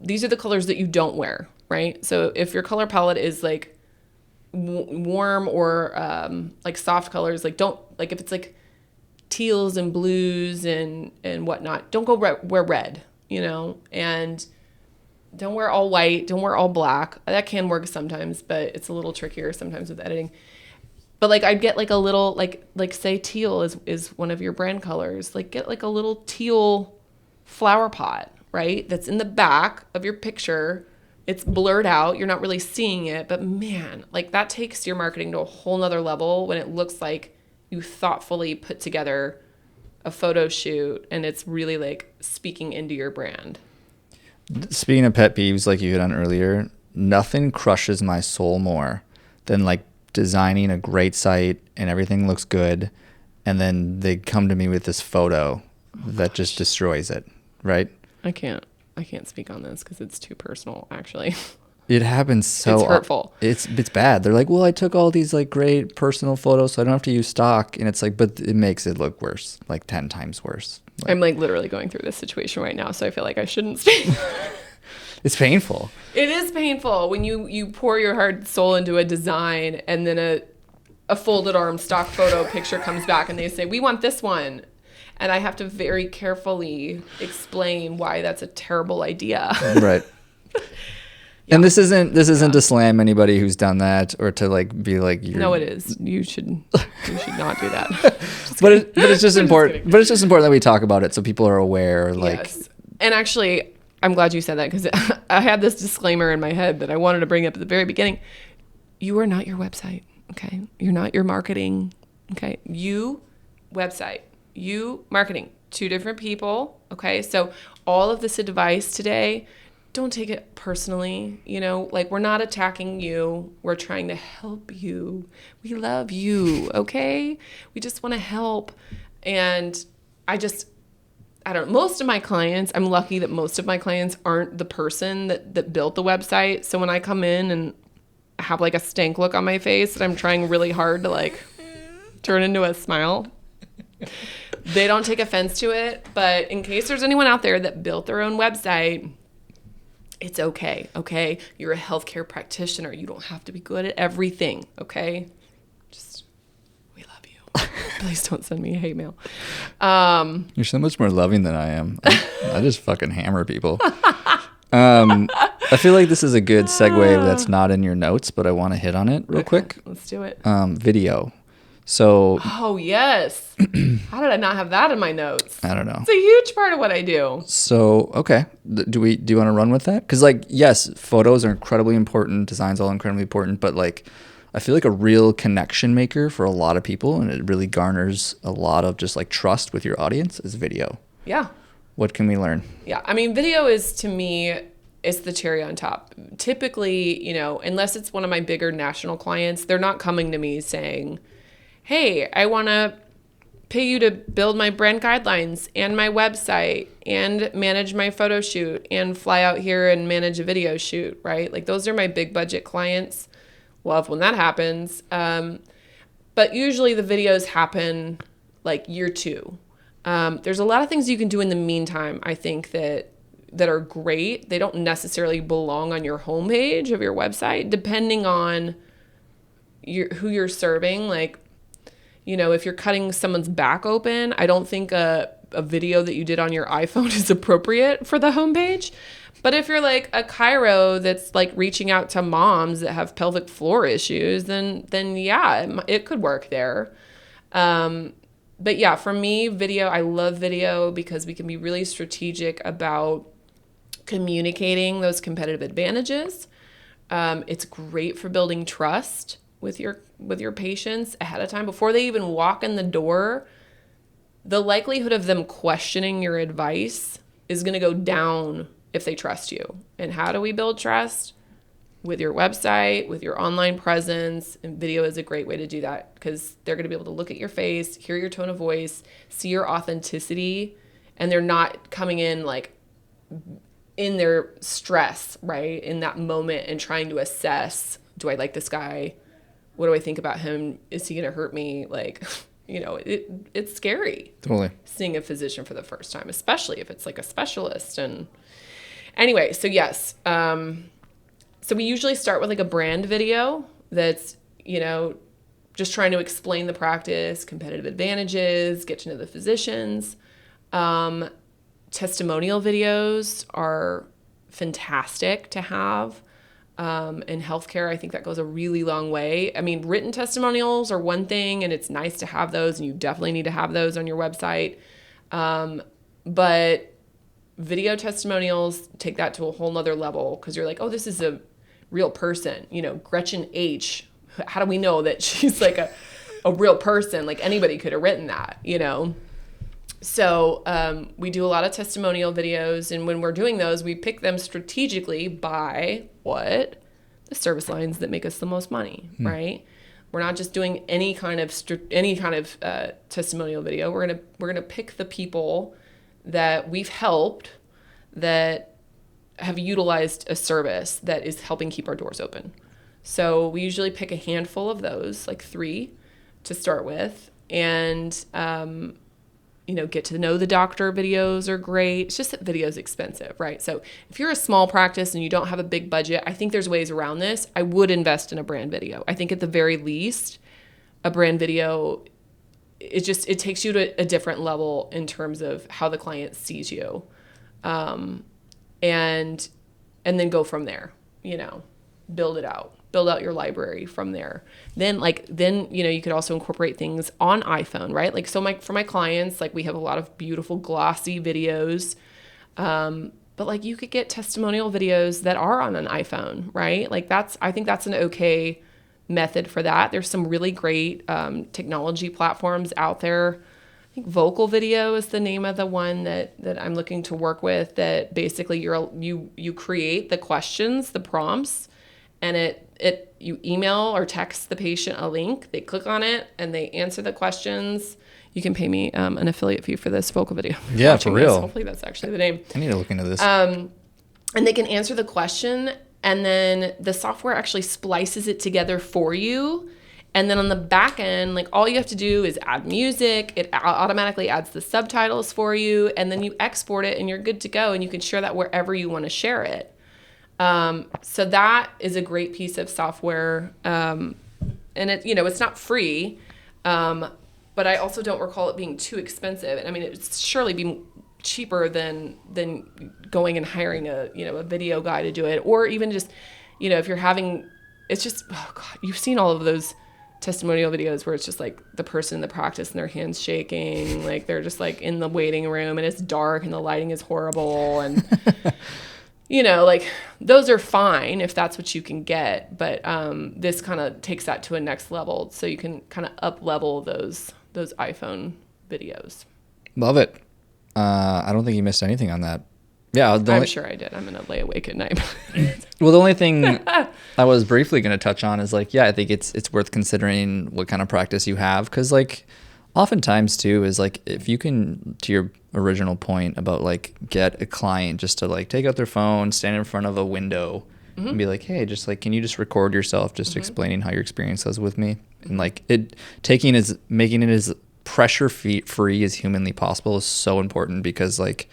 These are the colors that you don't wear, right? So if your color palette is like warm or like soft colors, like, don't, like, if it's like teals and blues and whatnot, don't go wear red, you know, and don't wear all white, don't wear all black. That can work sometimes, but it's a little trickier sometimes with editing. But like, I'd get like a little, like say teal is one of your brand colors. Like, get like a little teal flower pot, right? That's in the back of your picture. It's blurred out. You're not really seeing it, but man, like, that takes your marketing to a whole nother level when it looks like you thoughtfully put together a photo shoot and it's really like speaking into your brand. Speaking of pet peeves, like you hit on earlier, nothing crushes my soul more than like designing a great site and everything looks good, and then they come to me with this photo that just destroys it, right? I can't speak on this because it's too personal, actually. It happens so it's hurtful. It's bad. They're like, well, I took all these like great personal photos, so I don't have to use stock. And it's like, but it makes it look worse, like 10 times worse. Like, I'm like literally going through this situation right now, so I feel like I shouldn't speak. It's painful. It is painful when you pour your heart and soul into a design, and then a folded arm stock photo picture comes back and they say, we want this one. And I have to very carefully explain why that's a terrible idea. Right. Yeah. And this isn't to slam anybody who's done that or to like be like, no, it is. You should not do that. but it's just important. But it's just important that we talk about it so people are aware. Like, yes. And actually, I'm glad you said that because I had this disclaimer in my head that I wanted to bring up at the very beginning. You are not your website. Okay. You're not your marketing. Okay. You website, you marketing, two different people. Okay. So all of this advice today, don't take it personally. You know, like we're not attacking you. We're trying to help you. We love you. Okay. We just want to help. And I don't know. Most of my clients, I'm lucky that most of my clients aren't the person that built the website. So when I come in and have like a stank look on my face that I'm trying really hard to like turn into a smile, they don't take offense to it. But in case there's anyone out there that built their own website, it's okay. Okay. You're a healthcare practitioner. You don't have to be good at everything. Okay. Just, we love you. Please don't send me a hate mail. You're so much more loving than I am. I just fucking hammer people. I feel like this is a good segue that's not in your notes, but I want to hit on it real quick. Let's do it. Video. So. Oh, yes. How did I not have that in my notes? I don't know. It's a huge part of what I do. So, okay. Do you want to run with that? Because, like, yes, photos are incredibly important. Design's all incredibly important. But, like, I feel like a real connection maker for a lot of people, and it really garners a lot of just, like, trust with your audience is video. Yeah. What can we learn? Yeah. I mean, video is, to me, it's the cherry on top. Typically, you know, unless it's one of my bigger national clients, they're not coming to me saying, hey, I want to pay you to build my brand guidelines and my website and manage my photo shoot and fly out here and manage a video shoot, right? Like those are my big budget clients. Love when that happens. But usually the videos happen like year 2. There's a lot of things you can do in the meantime, I think that are great. They don't necessarily belong on your homepage of your website, depending on who you're serving. Like, you know, if you're cutting someone's back open, I don't think a video that you did on your iPhone is appropriate for the homepage. But if you're like a chiro that's like reaching out to moms that have pelvic floor issues, then yeah, it could work there. But yeah, for me, video, I love video because we can be really strategic about communicating those competitive advantages. It's great for building trust with your patients ahead of time before they even walk in the door. The likelihood of them questioning your advice is going to go down if they trust you. And how do we build trust? With your website, with your online presence, and video is a great way to do that because they're going to be able to look at your face, hear your tone of voice, see your authenticity, and they're not coming in like in their stress, right? In that moment and trying to assess, do I like this guy? What do I think about him? Is he going to hurt me? Like, you know, it's scary. Totally. Seeing a physician for the first time, especially if it's like a specialist. And anyway, so yes, so we usually start with like a brand video that's, you know, just trying to explain the practice, competitive advantages, get to know the physicians. Testimonial videos are fantastic to have. In healthcare, I think that goes a really long way. I mean, written testimonials are one thing, and it's nice to have those, and you definitely need to have those on your website. But video testimonials take that to a whole nother level because you're like, oh, this is a real person. You know, Gretchen H. How do we know that she's like a real person? Like anybody could have written that, you know? So we do a lot of testimonial videos, and when we're doing those, we pick them strategically by what? The service lines that make us the most money, right? We're not just doing any kind of testimonial video. We're gonna pick the people that we've helped that have utilized a service that is helping keep our doors open. So we usually pick a handful of those, like 3 to start with, and you know, get to know the doctor videos are great. It's just that video is expensive, right? So if you're a small practice and you don't have a big budget, I think there's ways around this. I would invest in a brand video. I think at the very least, a brand video, it takes you to a different level in terms of how the client sees you. And then go from there, build out your library from there. Then you could also incorporate things on iPhone, right? Like, so for my clients, like, we have a lot of beautiful glossy videos. But like, you could get testimonial videos that are on an iPhone, right? Like, I think that's an okay method for that. There's some really great technology platforms out there. I think Vocal Video is the name of the one that I'm looking to work with, that basically you create the questions, the prompts, and you email or text the patient a link. They click on it and they answer the questions. You can pay me an affiliate fee for this Vocal Video. Yeah, for real. Hopefully that's actually the name. I need to look into this. And they can answer the question, and then the software actually splices it together for you. And then on the back end, like, all you have to do is add music. It automatically adds the subtitles for you, and then you export it and you're good to go, and you can share that wherever you want to share it. So that is a great piece of software. And it's not free. But I also don't recall it being too expensive. And I mean, it's surely be cheaper than going and hiring a video guy to do it, or even just, if you're having, it's just, oh God, you've seen all of those testimonial videos where it's just like the person in the practice and their hands shaking, like they're just like in the waiting room and it's dark and the lighting is horrible, and like, those are fine if that's what you can get, but this kind of takes that to a next level, so you can kind of up level those iPhone videos. Love it. I don't think you missed anything on that. Yeah, I'm sure I did. I'm gonna lay awake at night. Well, the only thing I was briefly going to touch on is, like, yeah, I think it's worth considering what kind of practice you have, because, like, oftentimes too is, like, if you can, to your original point about, like, get a client just to, like, take out their phone, stand in front of a window, and be like, hey, just, like, can you just record yourself just explaining how your experience was with me, and, like, making it as pressure free as humanly possible is so important, because, like,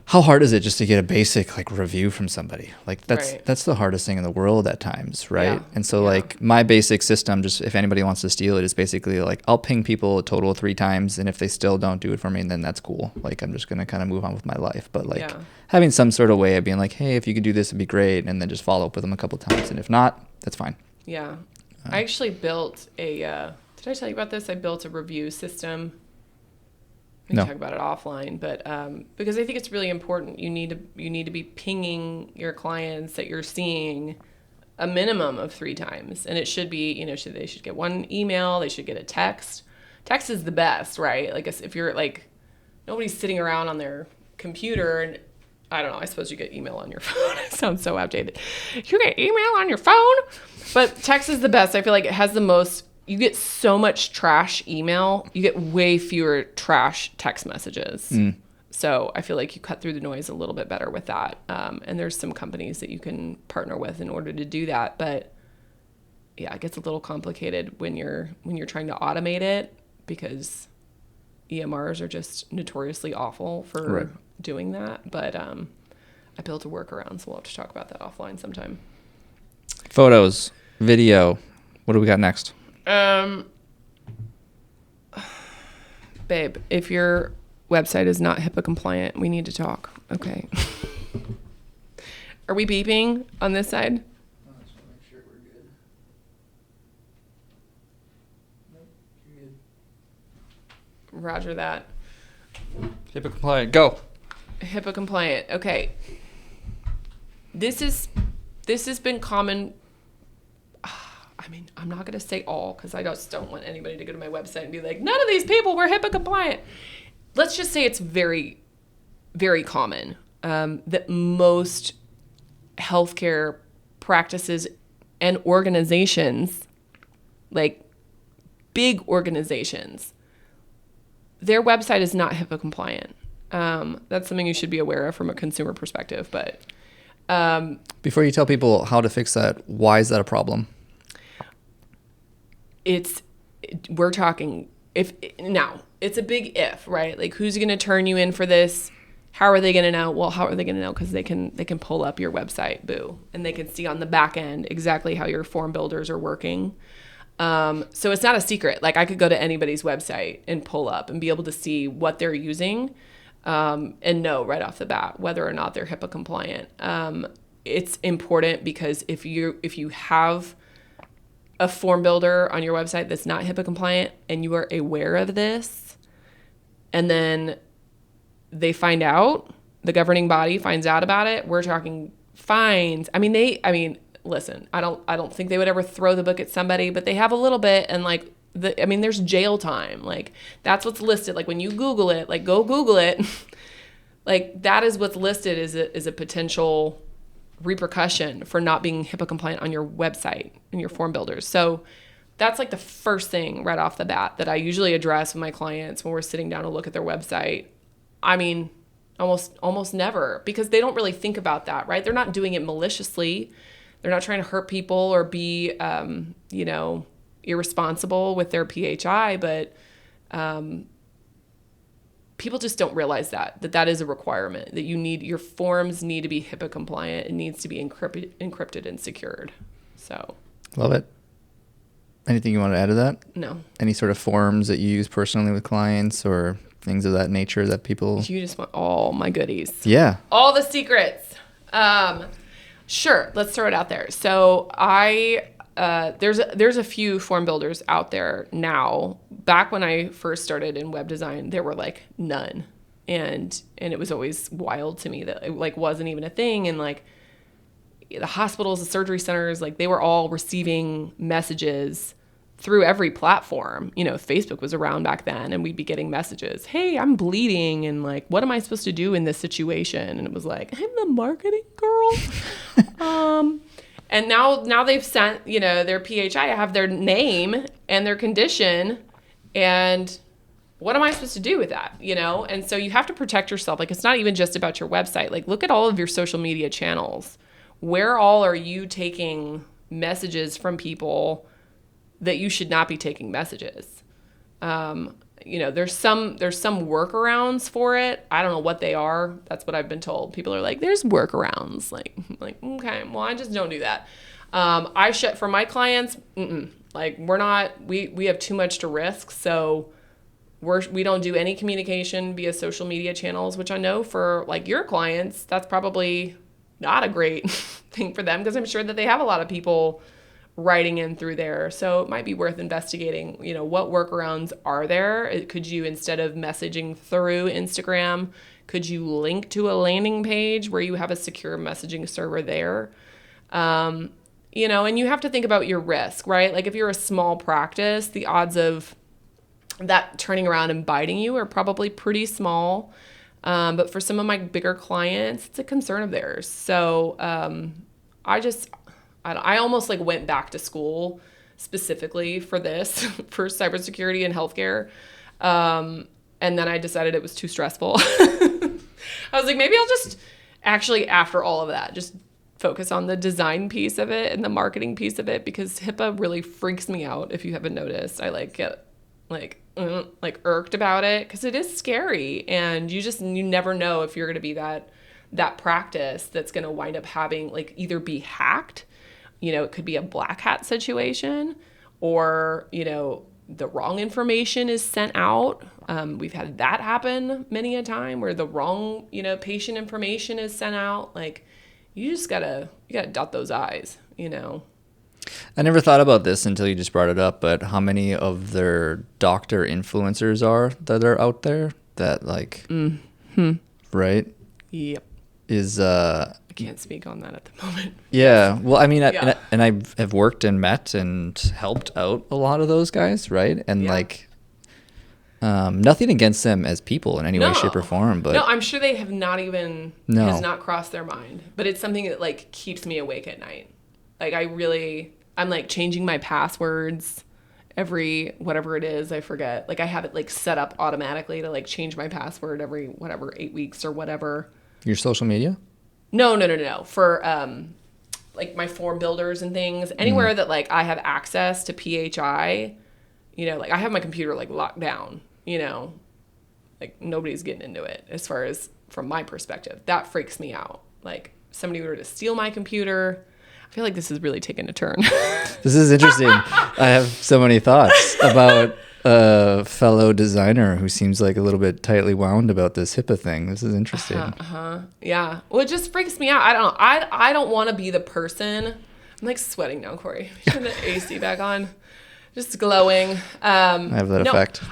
how hard is it just to get a basic, like, review from somebody? Like, that's the hardest thing in the world at times, right? Yeah. And so, like, my basic system, just if anybody wants to steal it, is basically, like, I'll ping people a total of 3 times, and if they still don't do it for me, then that's cool. Like, I'm just going to kind of move on with my life. But, like, having some sort of way of being like, hey, if you could do this, it'd be great, and then just follow up with them a couple times. And if not, that's fine. Yeah. I actually built did I tell you about this? I built a review system. We can talk about it offline, but because I think it's really important, you need to be pinging your clients that you're seeing a minimum of 3 times, and it should be, they should get 1 email, they should get a text. Text is the best, right? Like, if you're, like, nobody's sitting around on their computer, and I don't know, I suppose you get email on your phone. It sounds so outdated. You get email on your phone, but text is the best. I feel like it has the most. You get so much trash email. You get way fewer trash text messages. So I feel like you cut through the noise a little bit better with that. And there's some companies that you can partner with in order to do that. But yeah, it gets a little complicated when you're trying to automate it, because EMRs are just notoriously awful for doing that. But I built a workaround, so we'll have to talk about that offline sometime. Photos, video. What do we got next? Babe, if your website is not HIPAA compliant, we need to talk. Okay. Are we beeping on this side? I just want to make sure we're good. Nope, you're good. Roger that. HIPAA compliant. Go. HIPAA compliant. Okay. This has been common. I mean, I'm not going to say all, because I just don't want anybody to go to my website and be like, none of these people were HIPAA compliant. Let's just say it's very, very common that most healthcare practices and organizations, like big organizations, their website is not HIPAA compliant. That's something you should be aware of from a consumer perspective. But before you tell people how to fix that, why is that a problem? We're talking now it's a big if, right? Like, who's going to turn you in for this? How are they going to know? Well, how are they going to know? Because they can pull up your website, and they can see on the back end exactly how your form builders are working. So it's not a secret. Like I could go to anybody's website and pull up and be able to see what they're using, and know right off the bat whether or not they're HIPAA compliant. It's important because if you have a form builder on your website that's not HIPAA compliant and you are aware of this, and then they find out, the governing body finds out about it, we're talking fines. I mean, listen, I don't think they would ever throw the book at somebody, but they have a little bit, and like there's jail time. Like that's what's listed. Like when you Google it, like go Google it, like that is what's listed is a potential repercussion for not being HIPAA compliant on your website and your form builders. So that's like the first thing right off the bat that I usually address with my clients when we're sitting down to look at their website. I mean, almost never, because they don't really think about that, right? They're not doing it maliciously. They're not trying to hurt people or be, irresponsible with their PHI, but people just don't realize that is a requirement, that your forms need to be HIPAA compliant. It needs to be encrypted and secured. So. Love it. Anything you want to add to that? No. Any sort of forms that you use personally with clients or things of that nature that people... You just want all my goodies. Yeah. All the secrets. Sure. Let's throw it out there. So there's a few form builders out there now. Back when I first started in web design, there were like none. And it was always wild to me that it like wasn't even a thing. And like the hospitals, the surgery centers, like they were all receiving messages through every platform. Facebook was around back then, and we'd be getting messages. Hey, I'm bleeding, and like, what am I supposed to do in this situation? And it was like, I'm the marketing girl. And now they've sent, their PHI, I have their name and their condition, and what am I supposed to do with that? And so you have to protect yourself. Like, it's not even just about your website. Like, look at all of your social media channels. Where all are you taking messages from people that you should not be taking messages? There's some workarounds for it. I don't know what they are. That's what I've been told. People are like, there's workarounds. Like, okay, well, I just don't do that. I shut for my clients. Like we have too much to risk. So we don't do any communication via social media channels, which I know for like your clients, that's probably not a great thing for them, because I'm sure that they have a lot of people writing in through there. So it might be worth investigating, what workarounds are there? Could you, instead of messaging through Instagram, could you link to a landing page where you have a secure messaging server there? And you have to think about your risk, right? Like if you're a small practice, the odds of that turning around and biting you are probably pretty small. But for some of my bigger clients, it's a concern of theirs. So I almost like went back to school specifically for this, for cybersecurity and healthcare. And then I decided it was too stressful. I was like, maybe I'll just actually, after all of that, just focus on the design piece of it and the marketing piece of it, because HIPAA really freaks me out. If you haven't noticed, I get irked about it, because it is scary, and you never know if you're going to be that practice that's going to wind up having like either be hacked. It could be a black hat situation, or, the wrong information is sent out. We've had that happen many a time, where the wrong, patient information is sent out. Like, you gotta dot those I's, I never thought about this until you just brought it up, but how many of their doctor influencers are that are out there that like, right? Yep. I can't speak on that at the moment. Yeah. Well, I mean, yeah. And I have worked and met and helped out a lot of those guys, right? And nothing against them as people in any way, shape, or form, but no, I'm sure they have not even has not crossed their mind. But it's something that like keeps me awake at night. Like I'm like changing my passwords every whatever it is, I forget. Like I have it like set up automatically to like change my password every 8 weeks or whatever. Your social media? No. For like my form builders and things, anywhere that like I have access to PHI, like I have my computer like locked down, like nobody's getting into it, as far as from my perspective. That freaks me out. Like somebody were to steal my computer, feel like this has really taken a turn. This is interesting. I have so many thoughts about a fellow designer who seems like a little bit tightly wound about this HIPAA thing. This is interesting. Yeah. Well, it just freaks me out. I don't want to be the person. I'm like sweating now, Corey. Turn the AC back on. Just glowing. I have that effect.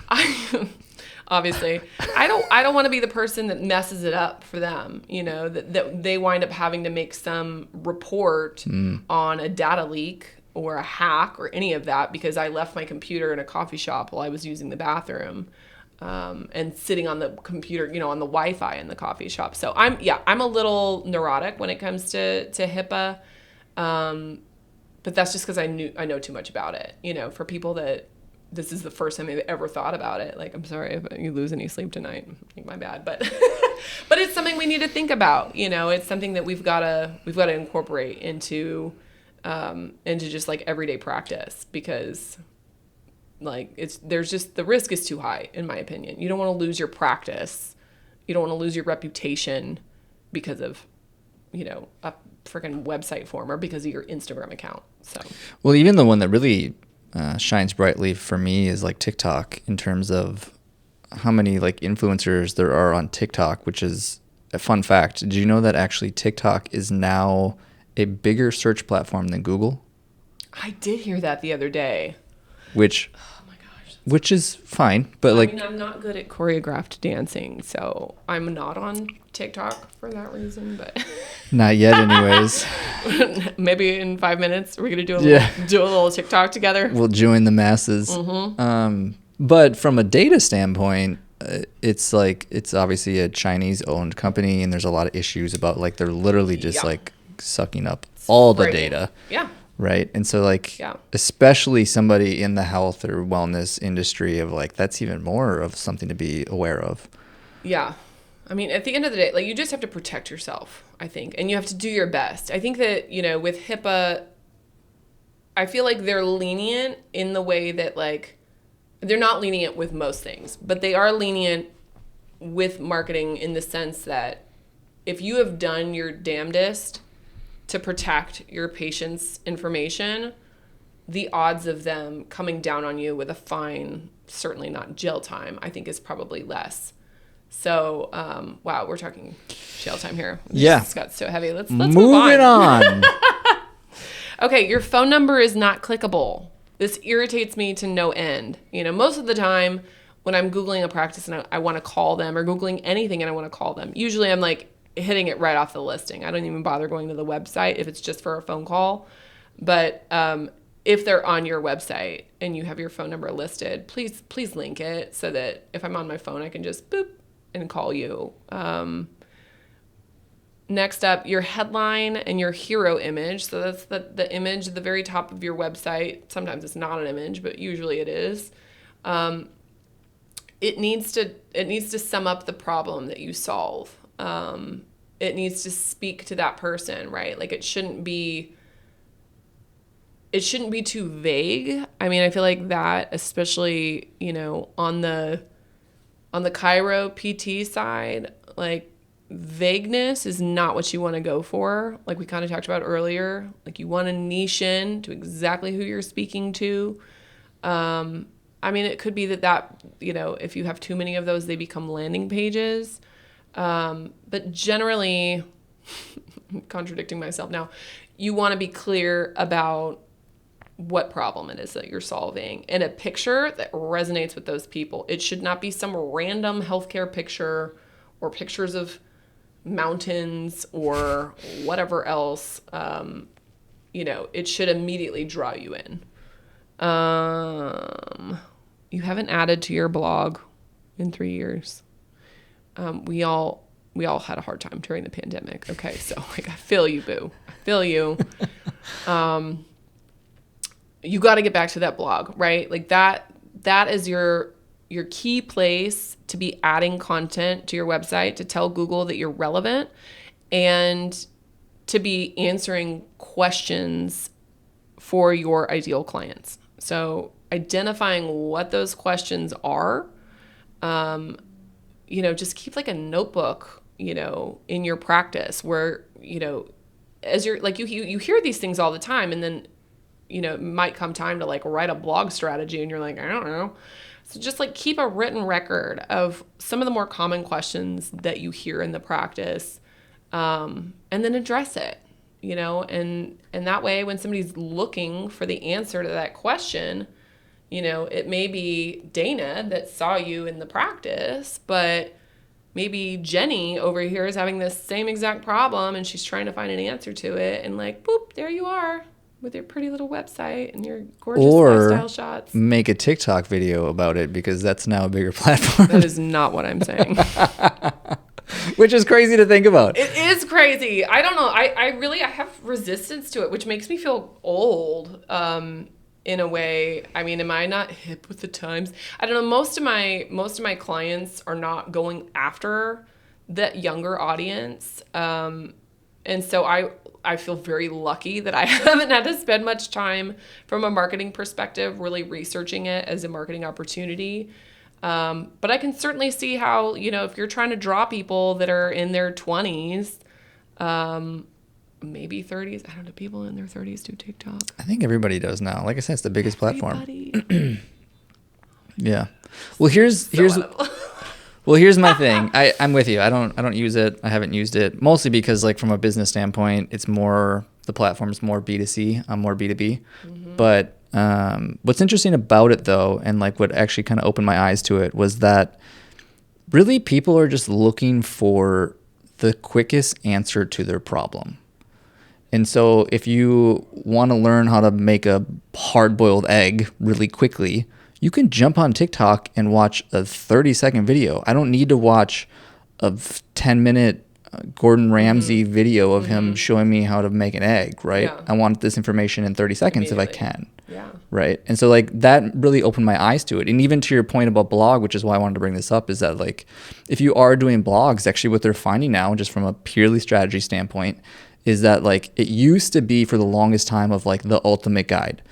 Obviously, I don't want to be the person that messes it up for them. That they wind up having to make some report on a data leak or a hack or any of that because I left my computer in a coffee shop while I was using the bathroom, and sitting on the computer, on the Wi-Fi in the coffee shop. So I'm a little neurotic when it comes to HIPAA, but that's just because I know too much about it. For people that this is the first time they've ever thought about it. Like, I'm sorry if you lose any sleep tonight. My bad. But but it's something we need to think about. It's something that we've got to incorporate into just like everyday practice, because like there's just the risk is too high, in my opinion. You don't want to lose your practice. You don't want to lose your reputation because of a freaking website form or because of your Instagram account. So well, even the one that really shines brightly for me is like TikTok, in terms of how many like influencers there are on TikTok, which is a fun fact. Did you know that actually TikTok is now a bigger search platform than Google? I did hear that the other day. Which is fine, but I'm not good at choreographed dancing, so I'm not on TikTok for that reason, but not yet anyways. Maybe in 5 minutes we're gonna do a little TikTok together. We'll join the masses. But from a data standpoint, it's obviously a Chinese owned company, and there's a lot of issues about like they're literally just like sucking up all the data. Yeah. Right. And so especially somebody in the health or wellness industry, of like, that's even more of something to be aware of. Yeah. I mean, at the end of the day, like, you just have to protect yourself, I think, and you have to do your best. I think that, with HIPAA, I feel like they're lenient in the way that, like, they're not lenient with most things, but they are lenient with marketing in the sense that if you have done your damnedest to protect your patient's information, the odds of them coming down on you with a fine, certainly not jail time, I think is probably less. So, wow, we're talking jail time here. This got so heavy. Let's move on. Okay, your phone number is not clickable. This irritates me to no end. Most of the time when I'm Googling a practice and I want to call them, or Googling anything and I want to call them, usually I'm like hitting it right off the listing. I don't even bother going to the website if it's just for a phone call. But if they're on your website and you have your phone number listed, please link it so that if I'm on my phone, I can just boop and call you. Next up, your headline and your hero image. So that's the image at the very top of your website. Sometimes it's not an image, but usually it is. It needs to sum up the problem that you solve. It needs to speak to that person, right? Like, it shouldn't be too vague. I mean, I feel like that, especially, on the chiro PT side, like, vagueness is not what you want to go for. Like we kind of talked about earlier, like, you want to niche in to exactly who you're speaking to. I mean, it could be that, if you have too many of those, they become landing pages. But generally, I'm contradicting myself now, you want to be clear about what problem it is that you're solving, and a picture that resonates with those people. It should not be some random healthcare picture or pictures of mountains or whatever else. It should immediately draw you in. You haven't added to your blog in 3 years. We all had a hard time during the pandemic. Okay, so like, I feel you, boo. I feel you. You got to get back to that blog, right? Like that is your key place to be adding content to your website, to tell Google that you're relevant, and to be answering questions for your ideal clients. So identifying what those questions are, just keep like a notebook, in your practice where, as you're like, you hear these things all the time, and then, it might come time to like write a blog strategy and you're like, I don't know. So just like keep a written record of some of the more common questions that you hear in the practice, and then address it, and that way when somebody's looking for the answer to that question, it may be Dana that saw you in the practice, but maybe Jenny over here is having this same exact problem and she's trying to find an answer to it, and like, boop, there you are with your pretty little website and your gorgeous lifestyle shots. Make a TikTok video about it, because that's now a bigger platform. That is not what I'm saying. Which is crazy to think about. It is crazy. I don't know. I have resistance to it, which makes me feel old, in a way. I mean, am I not hip with the times? I don't know. Most of my clients are not going after that younger audience. And so I feel very lucky that I haven't had to spend much time from a marketing perspective really researching it as a marketing opportunity. But I can certainly see how, if you're trying to draw people that are in their 20s, maybe 30s. I don't know, people in their 30s do TikTok. I think everybody does now. Like I said, it's the biggest platform. Yeah. Well, here's my thing. I'm with you. I don't use it. I haven't used it, mostly because like from a business standpoint, the platform's more B2C. I'm more B2B. Mm-hmm. But what's interesting about it though, and like what actually kind of opened my eyes to it, was that really people are just looking for the quickest answer to their problem. And so if you want to learn how to make a hard-boiled egg really quickly, you can jump on TikTok and watch a 30-second video. I don't need to watch a 10-minute Gordon Ramsay video of him showing me how to make an egg, right? Yeah. I want this information in 30 seconds if I can. Yeah. Right. And so like that really opened my eyes to it. And even to your point about blog, which is why I wanted to bring this up, is that like if you are doing blogs, actually what they're finding now, just from a purely strategy standpoint, is that like it used to be for the longest time of like the ultimate guide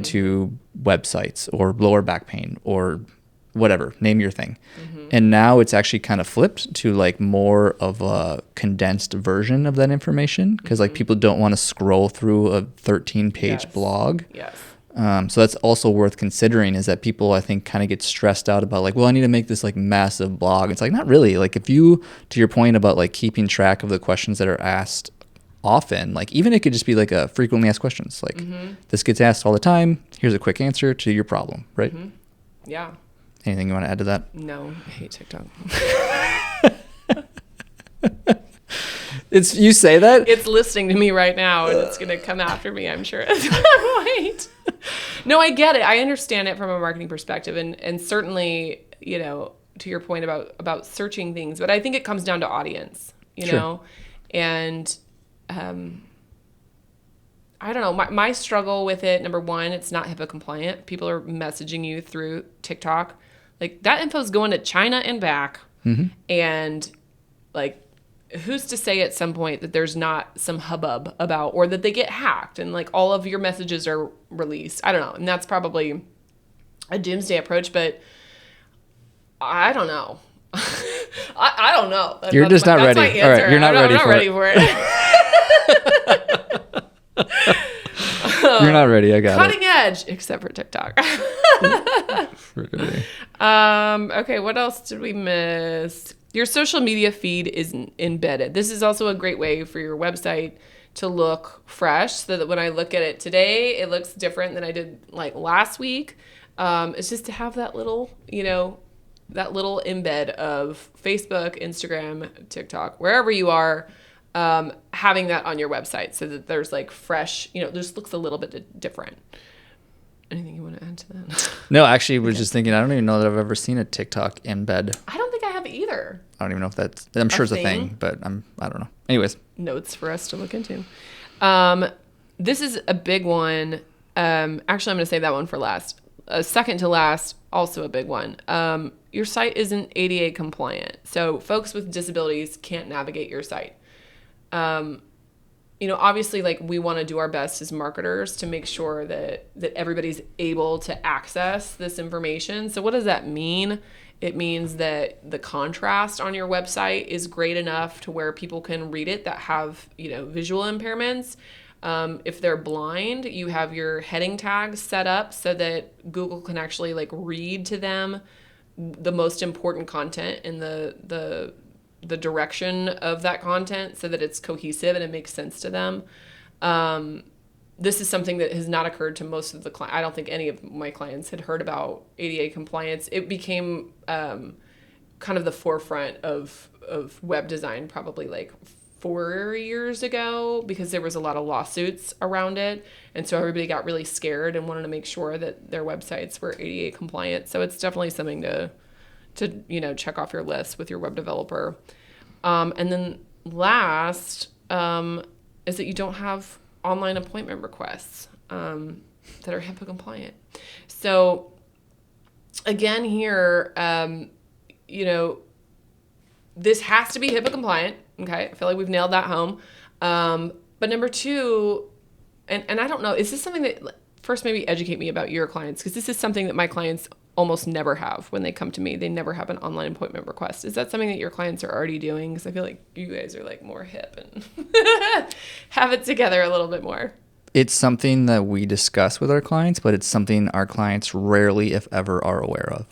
to websites or lower back pain or whatever, name your thing. Mm-hmm. And now it's actually kind of flipped to like more of a condensed version of that information, because like people don't want to scroll through a 13-page blog. Yes. So that's also worth considering, is that people I think kind of get stressed out about like, well, I need to make this like massive blog. It's like, not really. Like if you, to your point about like keeping track of the questions that are asked often, like even it could just be like a frequently asked questions. Like this gets asked all the time. Here's a quick answer to your problem, right? Mm-hmm. Yeah. Anything you want to add to that? No, I hate TikTok. You say that? It's listening to me right now, and it's going to come after me, I'm sure. Wait. No, I get it. I understand it from a marketing perspective, and certainly, to your point about searching things, but I think it comes down to audience, you know? And I don't know. My struggle with it, number one, it's not HIPAA compliant. People are messaging you through TikTok. Like, that info's going to China and back. Mm-hmm. And, like, who's to say at some point that there's not some hubbub about, or that they get hacked and, like, all of your messages are released? I don't know. And that's probably a doomsday approach, but I don't know. I don't know. You're just not ready. All right, you're not ready for it. You're not ready. I got cutting edge, except for TikTok. Okay, what else did we miss? Your social media feed is embedded. This is also a great way for your website to look fresh, so that when I look at it today, it looks different than I did like last week. It's just to have that little, that little embed of Facebook, Instagram, TikTok, wherever you are, having that on your website, so that there's like fresh, just looks a little bit different. Anything you want to add to that? No, actually, was just thinking, I don't even know that I've ever seen a TikTok embed. I don't think I have either. I don't even know if I'm sure it's a thing, but I don't know. Anyways. Notes for us to look into. This is a big one. Actually, I'm going to save that one for last. Second to last, also a big one. Your site isn't ADA compliant. So folks with disabilities can't navigate your site. Obviously, like, we want to do our best as marketers to make sure that everybody's able to access this information. So what does that mean? It means that the contrast on your website is great enough to where people can read it that have, visual impairments. If they're blind, you have your heading tags set up so that Google can actually like read to them the most important content in the direction of that content so that it's cohesive and it makes sense to them. This is something that has not occurred to most of the clients. I don't think any of my clients had heard about ADA compliance. It became kind of the forefront of web design probably like 4 years ago because there was a lot of lawsuits around it. And so everybody got really scared and wanted to make sure that their websites were ADA compliant. So it's definitely something to check off your list with your web developer. And then last is that you don't have online appointment requests that are HIPAA compliant. So again here, this has to be HIPAA compliant. Okay, I feel like we've nailed that home. But number two, and I don't know, is this something that, first maybe educate me about your clients, because this is something that my clients almost never have when they come to me. They never have an online appointment request. Is that something that your clients are already doing? Because I feel like you guys are like more hip and have it together a little bit more. It's something that we discuss with our clients, but it's something our clients rarely, if ever, are aware of.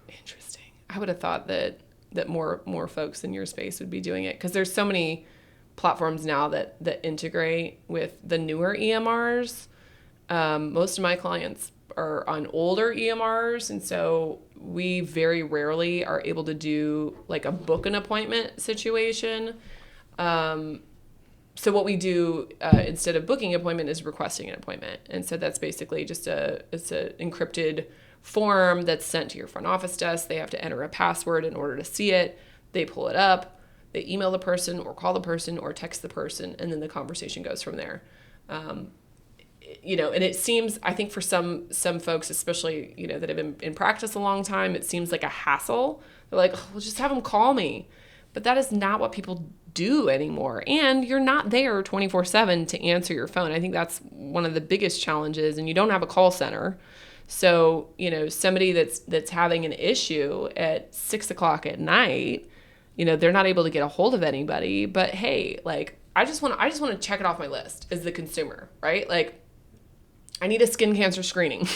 Interesting. I would have thought that more folks in your space would be doing it, because there's so many platforms now that integrate with the newer EMRs. Most of my clients are on older EMRs, and so we very rarely are able to do like a book an appointment situation. So what we do instead of booking an appointment is requesting an appointment, and so that's basically just it's an encrypted form that's sent to your front office desk. They have to enter a password in order to see it. They pull it up, they email the person or call the person or text the person, and then the conversation goes from there. And it seems, I think for some folks, especially, that have been in practice a long time, it seems like a hassle. They're like, oh, well, just have them call me. But that is not what people do anymore. And you're not there 24/7 to answer your phone. I think that's one of the biggest challenges. And you don't have a call center. So, somebody that's having an issue at 6:00 at night, they're not able to get a hold of anybody. But hey, like, I just want to check it off my list as the consumer, right? Like, I need a skin cancer screening.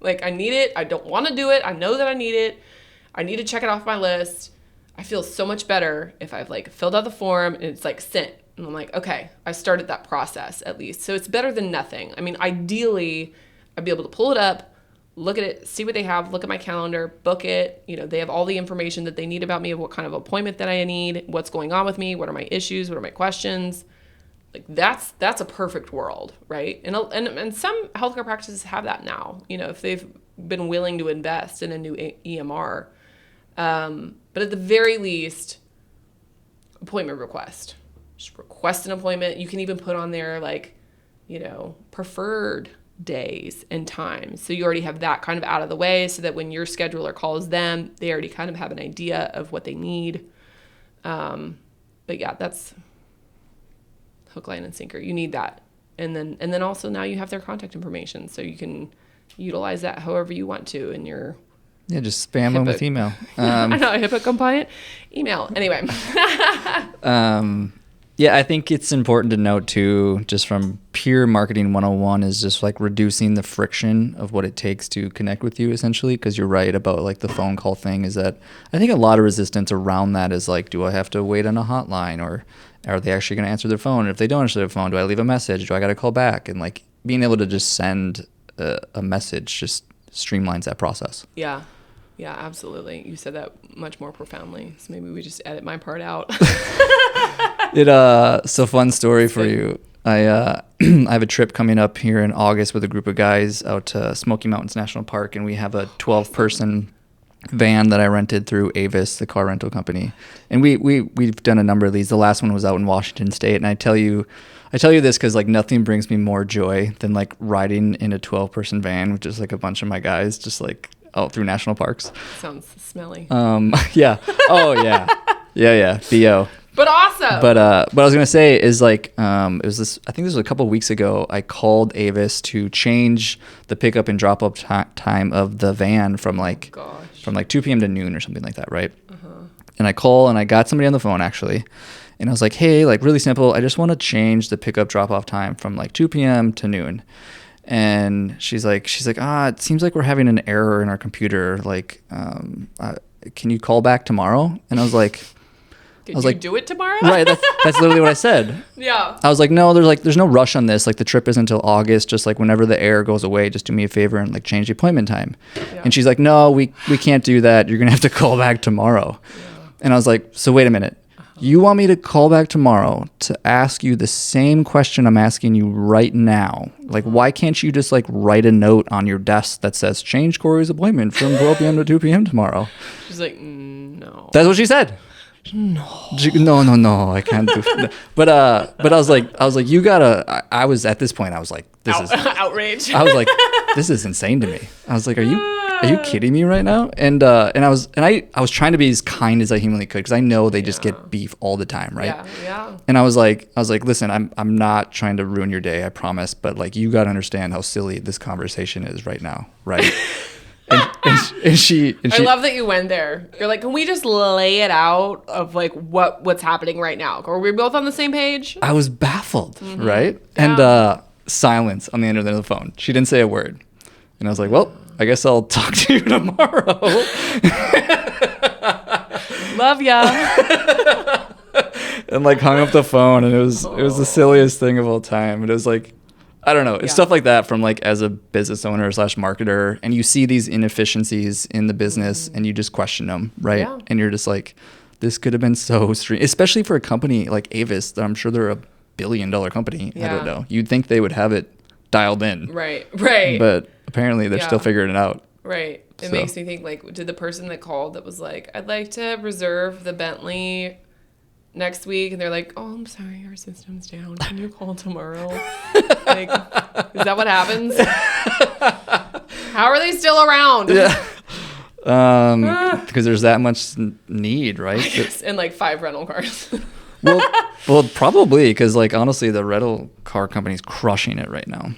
Like, I need it. I don't want to do it. I know that I need it. I need to check it off my list. I feel so much better if I've like filled out the form and it's like sent. And I'm like, okay, I started that process at least. So it's better than nothing. I mean, ideally, I'd be able to pull it up, look at it, see what they have, look at my calendar, book it. They have all the information that they need about me, of what kind of appointment that I need, what's going on with me, what are my issues, what are my questions. Like that's a perfect world, right? And some healthcare practices have that now, if they've been willing to invest in a new EMR. But at the very least, appointment request. Just request an appointment. You can even put on there like, preferred days and times. So you already have that kind of out of the way, so that when your scheduler calls them, they already kind of have an idea of what they need. But yeah, that's hook, line, and sinker. You need that. And then also now you have their contact information, so you can utilize that however you want to in your just spam them with email. I know, HIPAA compliant email. Anyway. Yeah, I think it's important to note too, just from pure marketing 101, is just like reducing the friction of what it takes to connect with you, essentially. Because you're right about like the phone call thing, is that I think a lot of resistance around that is like, do I have to wait on a hotline, or are they actually going to answer their phone? And if they don't answer their phone, do I leave a message? Do I got to call back? And like being able to just send a message just streamlines that process. Yeah. Yeah, absolutely. You said that much more profoundly. So maybe we just edit my part out. So fun story for you. I have a trip coming up here in August with a group of guys out to Smoky Mountains National Park, and we have a 12-person van that I rented through Avis, the car rental company. And we've done a number of these. The last one was out in Washington State, and I tell you this because like nothing brings me more joy than like riding in a 12-person van with just like a bunch of my guys, just like out through national parks. Sounds smelly. Yeah. Oh yeah. Yeah. BO. But awesome. But what I was gonna say is like it was this. I think this was a couple of weeks ago. I called Avis to change the pickup and drop up time of the van from like from like 2 p.m. to noon or something like that, right? And I call and I got somebody on the phone actually. And I was like, hey, like really simple. I just want to change the pickup drop off time from like 2 p.m. to noon. And she's like, it seems like we're having an error in our computer. Like, can you call back tomorrow? And I was like, Could you do it tomorrow? Right. That's literally what I said. Yeah. I was like, no, there's no rush on this. Like the trip isn't until August. Just like whenever the error goes away, just do me a favor and like change the appointment time. Yeah. And she's like, no, we can't do that. You're going to have to call back tomorrow. Yeah. And I was like, so wait a minute. You want me to call back tomorrow to ask you the same question I'm asking you right now? Like, why can't you just like write a note on your desk that says change Corey's appointment from 12 p.m. to 2 p.m. tomorrow? She's like, no. That's what she said. No, I can't do that. But I was like, you gotta. I was at this point. I was like, this is outrage. I was like, this is insane to me. I was like, are you kidding me right now? And I was trying to be as kind as I humanly could because I know they just get beef all the time, right? Yeah. And I was like, listen, I'm not trying to ruin your day, I promise, but like you gotta understand how silly this conversation is right now, right? And she I love that you went there. You're like, can we just lay it out of like what's happening right now? Are we both on the same page? I was baffled, right? Yeah. And silence on the end of the phone. She didn't say a word. And I was like, well, I guess I'll talk to you tomorrow. Love ya. And like hung up the phone, and it was the silliest thing of all time. And it was like, I don't know. It's stuff like that from like as a business owner / marketer, and you see these inefficiencies in the business and you just question them, right? Yeah. And you're just like, this could have been so stream, especially for a company like Avis that I'm sure they're a $1 billion company. Yeah. I don't know. You'd think they would have it dialed in. Right. But apparently they're still figuring it out. Right. It makes me think like, did the person that called that was like, I'd like to reserve the Bentley next week, and they're like, oh, I'm sorry, our system's down. Can you call tomorrow? Like, is that what happens? How are they still around? Yeah. Because there's that much need, right? And like 5 rental cars. well, probably because like honestly, the rental car company's crushing it right now.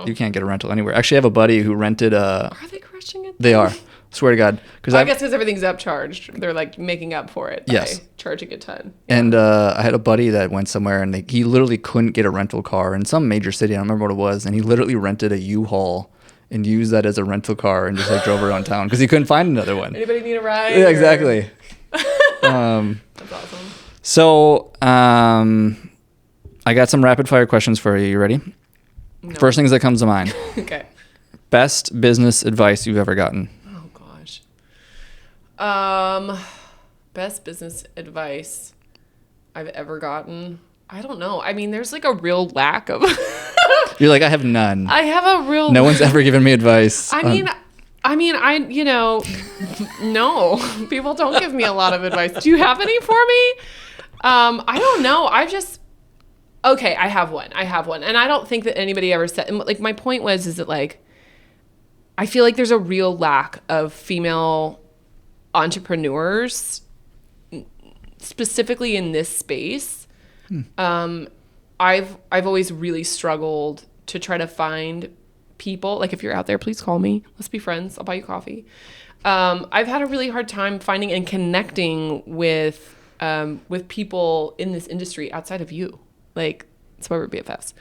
You can't get a rental anywhere. Actually, I have a buddy who rented a. Are they crushing it? They are. Swear to God. I guess because everything's upcharged. They're like making up for it by charging a ton. Yeah. And I had a buddy that went somewhere and he literally couldn't get a rental car in some major city. I don't remember what it was. And he literally rented a U-Haul and used that as a rental car and just like drove around town because he couldn't find another one. Anybody need a ride? Yeah, exactly. That's awesome. So I got some rapid fire questions for you. You ready? No. First things that comes to mind. Okay. Best business advice you've ever gotten. Best business advice I've ever gotten. I don't know. I mean, there's like a real lack of. You're like, I have none. I have a real. No one's ever given me advice. No, people don't give me a lot of advice. Do you have any for me? I don't know. Okay, I have one. And I don't think that anybody ever said, like, my point is that like, I feel like there's a real lack of female entrepreneurs, specifically in this space. I've always really struggled to try to find people. Like, if you're out there, please call me. Let's be friends. I'll buy you coffee. I've had a really hard time finding and connecting with people in this industry outside of you. Like, that's why we're BFFs.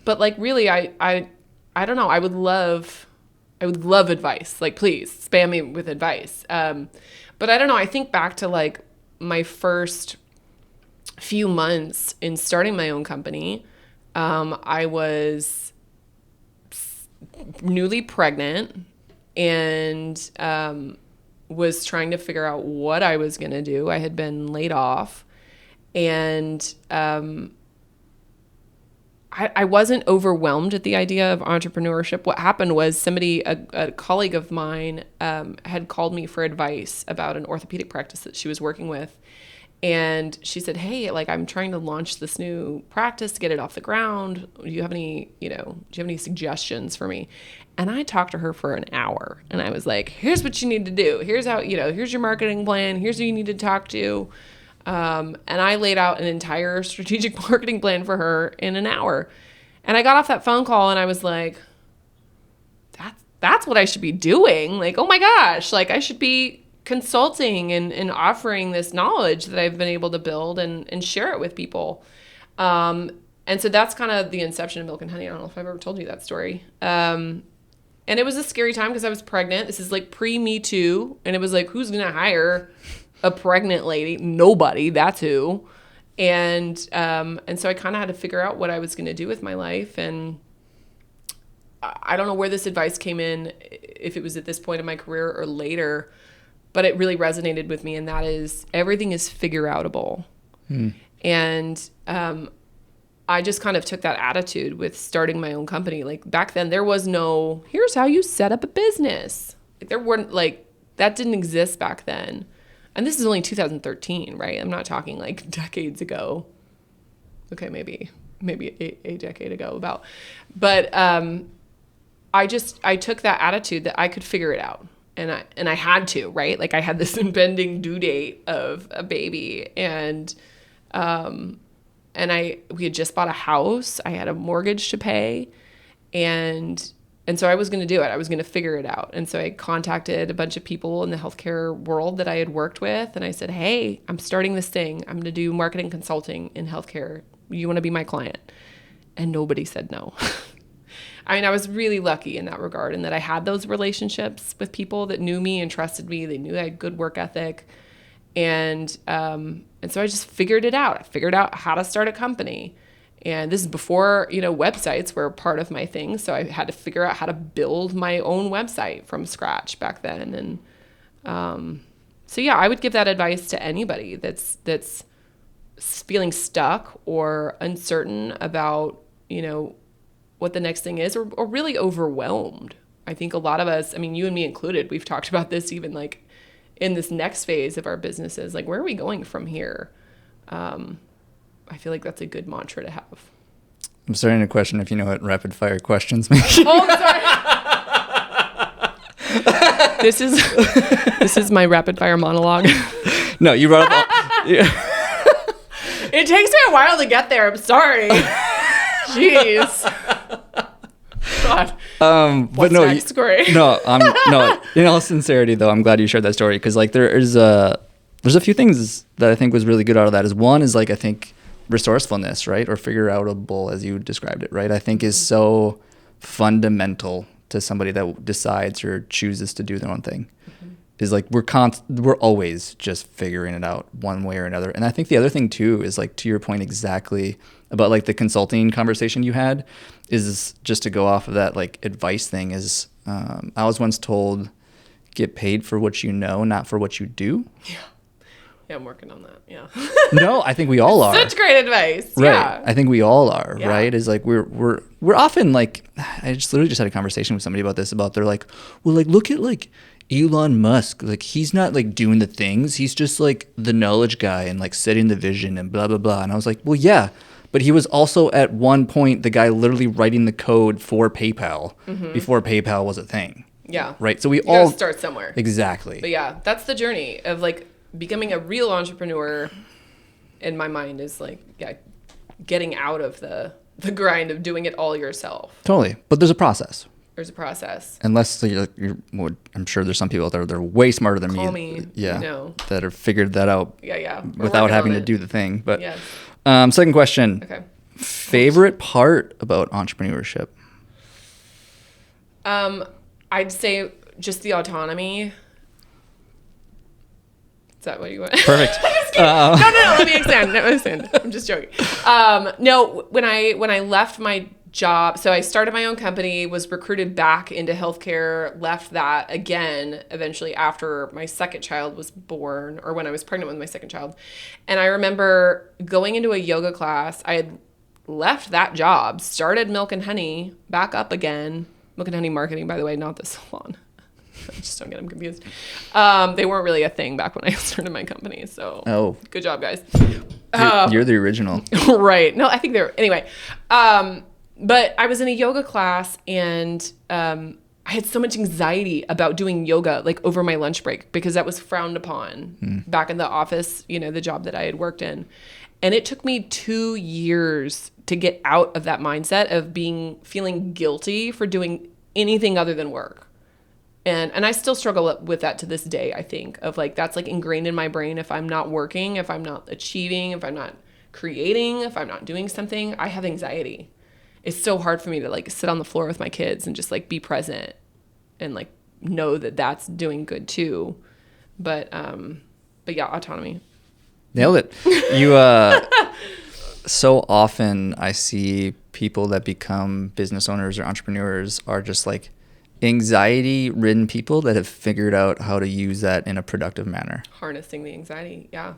But like, really, I don't know. I would love advice. Like, please spam me with advice. But I don't know. I think back to like my first few months in starting my own company. I was newly pregnant and was trying to figure out what I was going to do. I had been laid off, and I wasn't overwhelmed at the idea of entrepreneurship. What happened was a colleague of mine had called me for advice about an orthopedic practice that she was working with. And she said, hey, like, I'm trying to launch this new practice to get it off the ground. Do you have any suggestions for me? And I talked to her for an hour, and I was like, here's what you need to do. Here's how, here's your marketing plan. Here's who you need to talk to. And I laid out an entire strategic marketing plan for her in an hour. And I got off that phone call and I was like, that's what I should be doing. Like, oh my gosh, like I should be consulting and offering this knowledge that I've been able to build and share it with people. And so that's kind of the inception of Milk and Honey. I don't know if I've ever told you that story. And it was a scary time because I was pregnant. This is like pre-Me Too. And it was like, who's going to hire a pregnant lady? Nobody. That's who. And so I kind of had to figure out what I was going to do with my life. And I don't know where this advice came in, if it was at this point in my career or later, but it really resonated with me. And that is, everything is figureoutable. And I just kind of took that attitude with starting my own company. Like back then there was no, here's how you set up a business. There weren't like, that didn't exist back then. And this is only 2013, right? I'm not talking like decades ago. Okay, maybe a decade ago about. But I took that attitude that I could figure it out. And I had to, right? Like I had this impending due date of a baby, and we had just bought a house. I had a mortgage to pay, and so I was going to do it. I was going to figure it out. And so I contacted a bunch of people in the healthcare world that I had worked with, and I said, "Hey, I'm starting this thing. I'm going to do marketing consulting in healthcare. You want to be my client?" And nobody said no. I mean, I was really lucky in that regard, in that I had those relationships with people that knew me and trusted me. They knew I had good work ethic. And so I just figured it out. I figured out how to start a company. And this is before, websites were part of my thing. So I had to figure out how to build my own website from scratch back then. And so, yeah, I would give that advice to anybody that's feeling stuck or uncertain about, what the next thing is, or really overwhelmed. I think a lot of us, I mean, you and me included, we've talked about this even like in this next phase of our businesses, like where are we going from here? I feel like that's a good mantra to have. I'm starting to question if you know what rapid fire questions mean. Oh, sorry. This is my rapid fire monologue. No, you brought up yeah. It takes me a while to get there. I'm sorry. Jeez. God. But no, next, Corey? no. In all sincerity, though, I'm glad you shared that story, because like there's a few things that I think was really good out of that. Is one is like, I think resourcefulness, right, or figureoutable, as you described it, right, I think is so fundamental to somebody that decides or chooses to do their own thing. Is like we're always just figuring it out one way or another. And I think the other thing too is like, to your point exactly about like the consulting conversation you had, is just to go off of that like advice thing, is I was once told, get paid for what you know, not for what you do. Yeah, I'm working on that. Yeah. No, I think we all are. Such great advice. Right. Yeah. I think we all are, right? Is like we're often like, I just literally just had a conversation with somebody about this, about they're like, well, like look at like Elon Musk, like he's not like doing the things, he's just like the knowledge guy and like setting the vision and blah blah blah. And I was like, well, yeah, but he was also at one point the guy literally writing the code for PayPal before PayPal was a thing. Yeah. Right. So we you all gotta start somewhere. Exactly. But yeah, that's the journey of like becoming a real entrepreneur. In my mind, is like, yeah, getting out of the grind of doing it all yourself. Totally. But there's a process. There's a process. Unless you're I'm sure there's some people out there that are way smarter than Call me. me. Yeah. That have figured that out. Yeah. Without having to do the thing. But yes. Second question. Okay. Favorite part about entrepreneurship? I'd say just the autonomy. Is that what you want? Perfect. No, let me extend. I'm just joking. No, when I left my job, so I started my own company, was recruited back into healthcare, left that again eventually after my second child was born, or when I was pregnant with my second child. And I remember going into a yoga class. I had left that job, started Milk and Honey back up again. Milk and Honey marketing, by the way, not the salon. I just don't get them confused. They weren't really a thing back when I started my company. So good job, guys. You're the original. Right. No, I think they're, anyway. But I was in a yoga class, and I had so much anxiety about doing yoga like over my lunch break, because that was frowned upon back in the office, the job that I had worked in. And it took me 2 years to get out of that mindset of feeling guilty for doing anything other than work. And I still struggle with that to this day, I think, of like, that's like ingrained in my brain. If I'm not working, if I'm not achieving, if I'm not creating, if I'm not doing something, I have anxiety. It's so hard for me to like sit on the floor with my kids and just like be present and like know that that's doing good too. But yeah, autonomy. Nailed it. You, so often I see people that become business owners or entrepreneurs are just like anxiety ridden people that have figured out how to use that in a productive manner. Harnessing the anxiety. Yeah.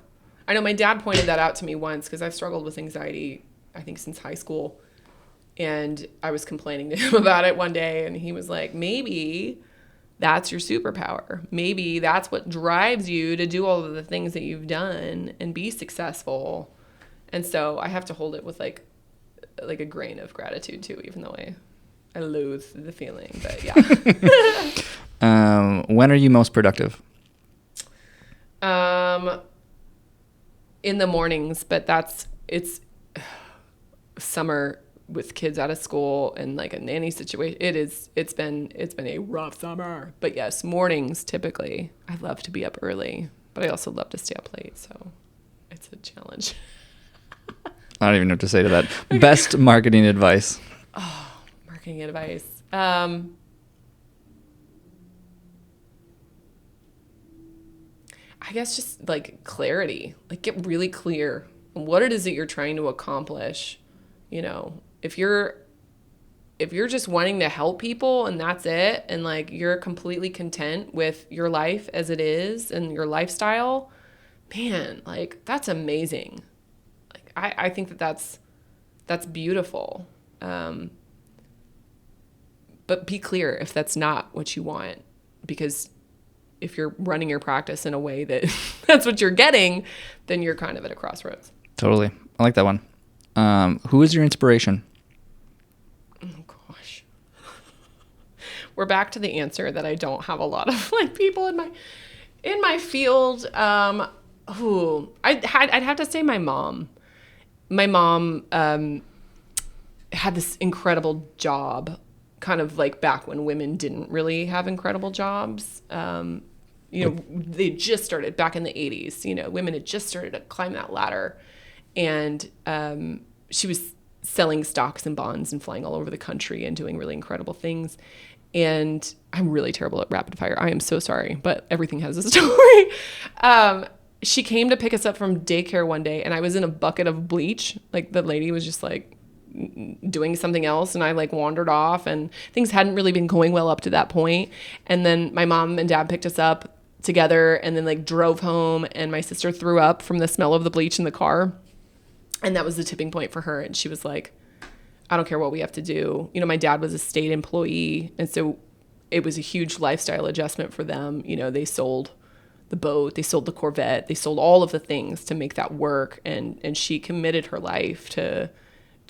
I know my dad pointed that out to me once because I've struggled with anxiety, I think, since high school. And I was complaining to him about it one day, and he was like, maybe that's your superpower. Maybe that's what drives you to do all of the things that you've done and be successful. And so I have to hold it with like a grain of gratitude too, even though I loathe the feeling, but yeah. When are you most productive? In the mornings, but it's summer with kids out of school and like a nanny situation. It's been a rough summer, but yes, mornings typically. I love to be up early, but I also love to stay up late, so it's a challenge. I don't even know what to say to that. Okay. Best marketing advice. Oh, marketing advice. I guess just like clarity, like get really clear on what it is that you're trying to accomplish. You know, if you're just wanting to help people and that's it, and like you're completely content with your life as it is and your lifestyle, man, like that's amazing. Like I think that's beautiful. But be clear if that's not what you want, because if you're running your practice in a way that that's what you're getting, then you're kind of at a crossroads. Totally. I like that one. Who is your inspiration? Oh gosh. We're back to the answer that I don't have a lot of like people in my field. I'd have to say my mom. My mom had this incredible job, kind of like back when women didn't really have incredible jobs. They just started back in the 80s, women had just started to climb that ladder. And she was selling stocks and bonds and flying all over the country and doing really incredible things. And I'm really terrible at rapid fire. I am so sorry, but everything has a story. She came to pick us up from daycare one day, and I was in a bucket of bleach. Like the lady was just like doing something else, and I like wandered off, and things hadn't really been going well up to that point. And then my mom and dad picked us up together and then like drove home, and my sister threw up from the smell of the bleach in the car. And that was the tipping point for her. And she was like, I don't care what we have to do. My dad was a state employee, and so it was a huge lifestyle adjustment for them. They sold the boat, they sold the Corvette, they sold all of the things to make that work. And she committed her life to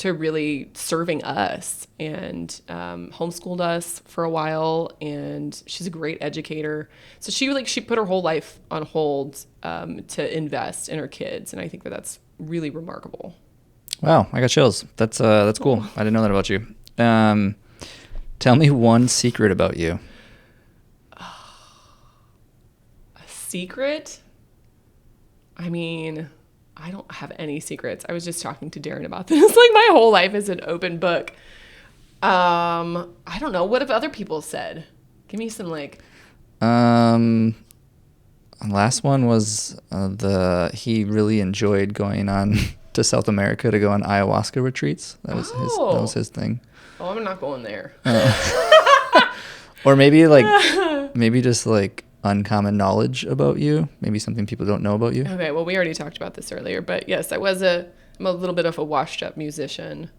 really serving us, and homeschooled us for a while. And she's a great educator. So she put her whole life on hold to invest in her kids. And I think that's really remarkable. Wow, I got chills. That's cool. I didn't know that about you. Tell me one secret about you. A secret? I mean, I don't have any secrets. I was just talking to Darren about this. Like my whole life is an open book. I don't know. What have other people said? Give me some like. Last one was he really enjoyed going on to South America to go on ayahuasca retreats. That was his thing. Oh, I'm not going there. Or maybe just like uncommon knowledge about you. Maybe something people don't know about you. Okay, well, we already talked about this earlier, but yes, I'm a little bit of a washed up musician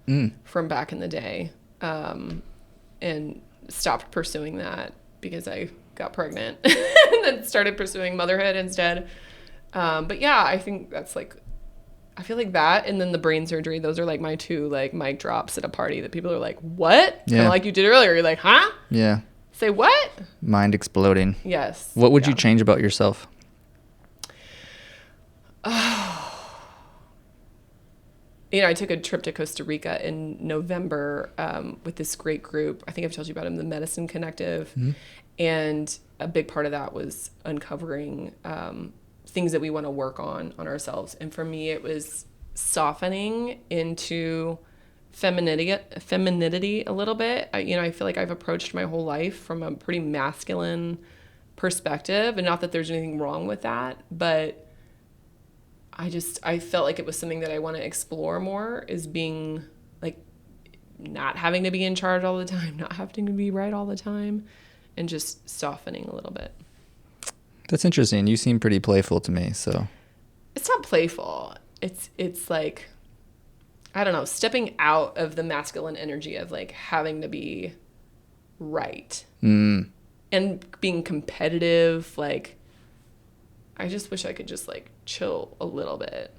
from back in the day, and stopped pursuing that because I got pregnant and then started pursuing motherhood instead. But yeah, I think that's like, I feel like that, and then the brain surgery, those are like my two like mic drops at a party that people are like, what? Yeah. Kind of like you did earlier. You're like, huh? Yeah. Say what? Mind exploding. Yes. What would you change about yourself? I took a trip to Costa Rica in November with this great group. I think I've told you about them, the Medicine Connective. Mm-hmm. And a big part of that was uncovering things that we want to work on ourselves. And for me, it was softening into femininity a little bit. I feel like I've approached my whole life from a pretty masculine perspective, and not that there's anything wrong with that, but I felt like it was something that I want to explore more, is being like not having to be in charge all the time, not having to be right all the time, and just softening a little bit. That's interesting. You seem pretty playful to me, so. It's not playful. It's like, I don't know, stepping out of the masculine energy of like having to be right. Mm. And being competitive. Like, I just wish I could just like chill a little bit.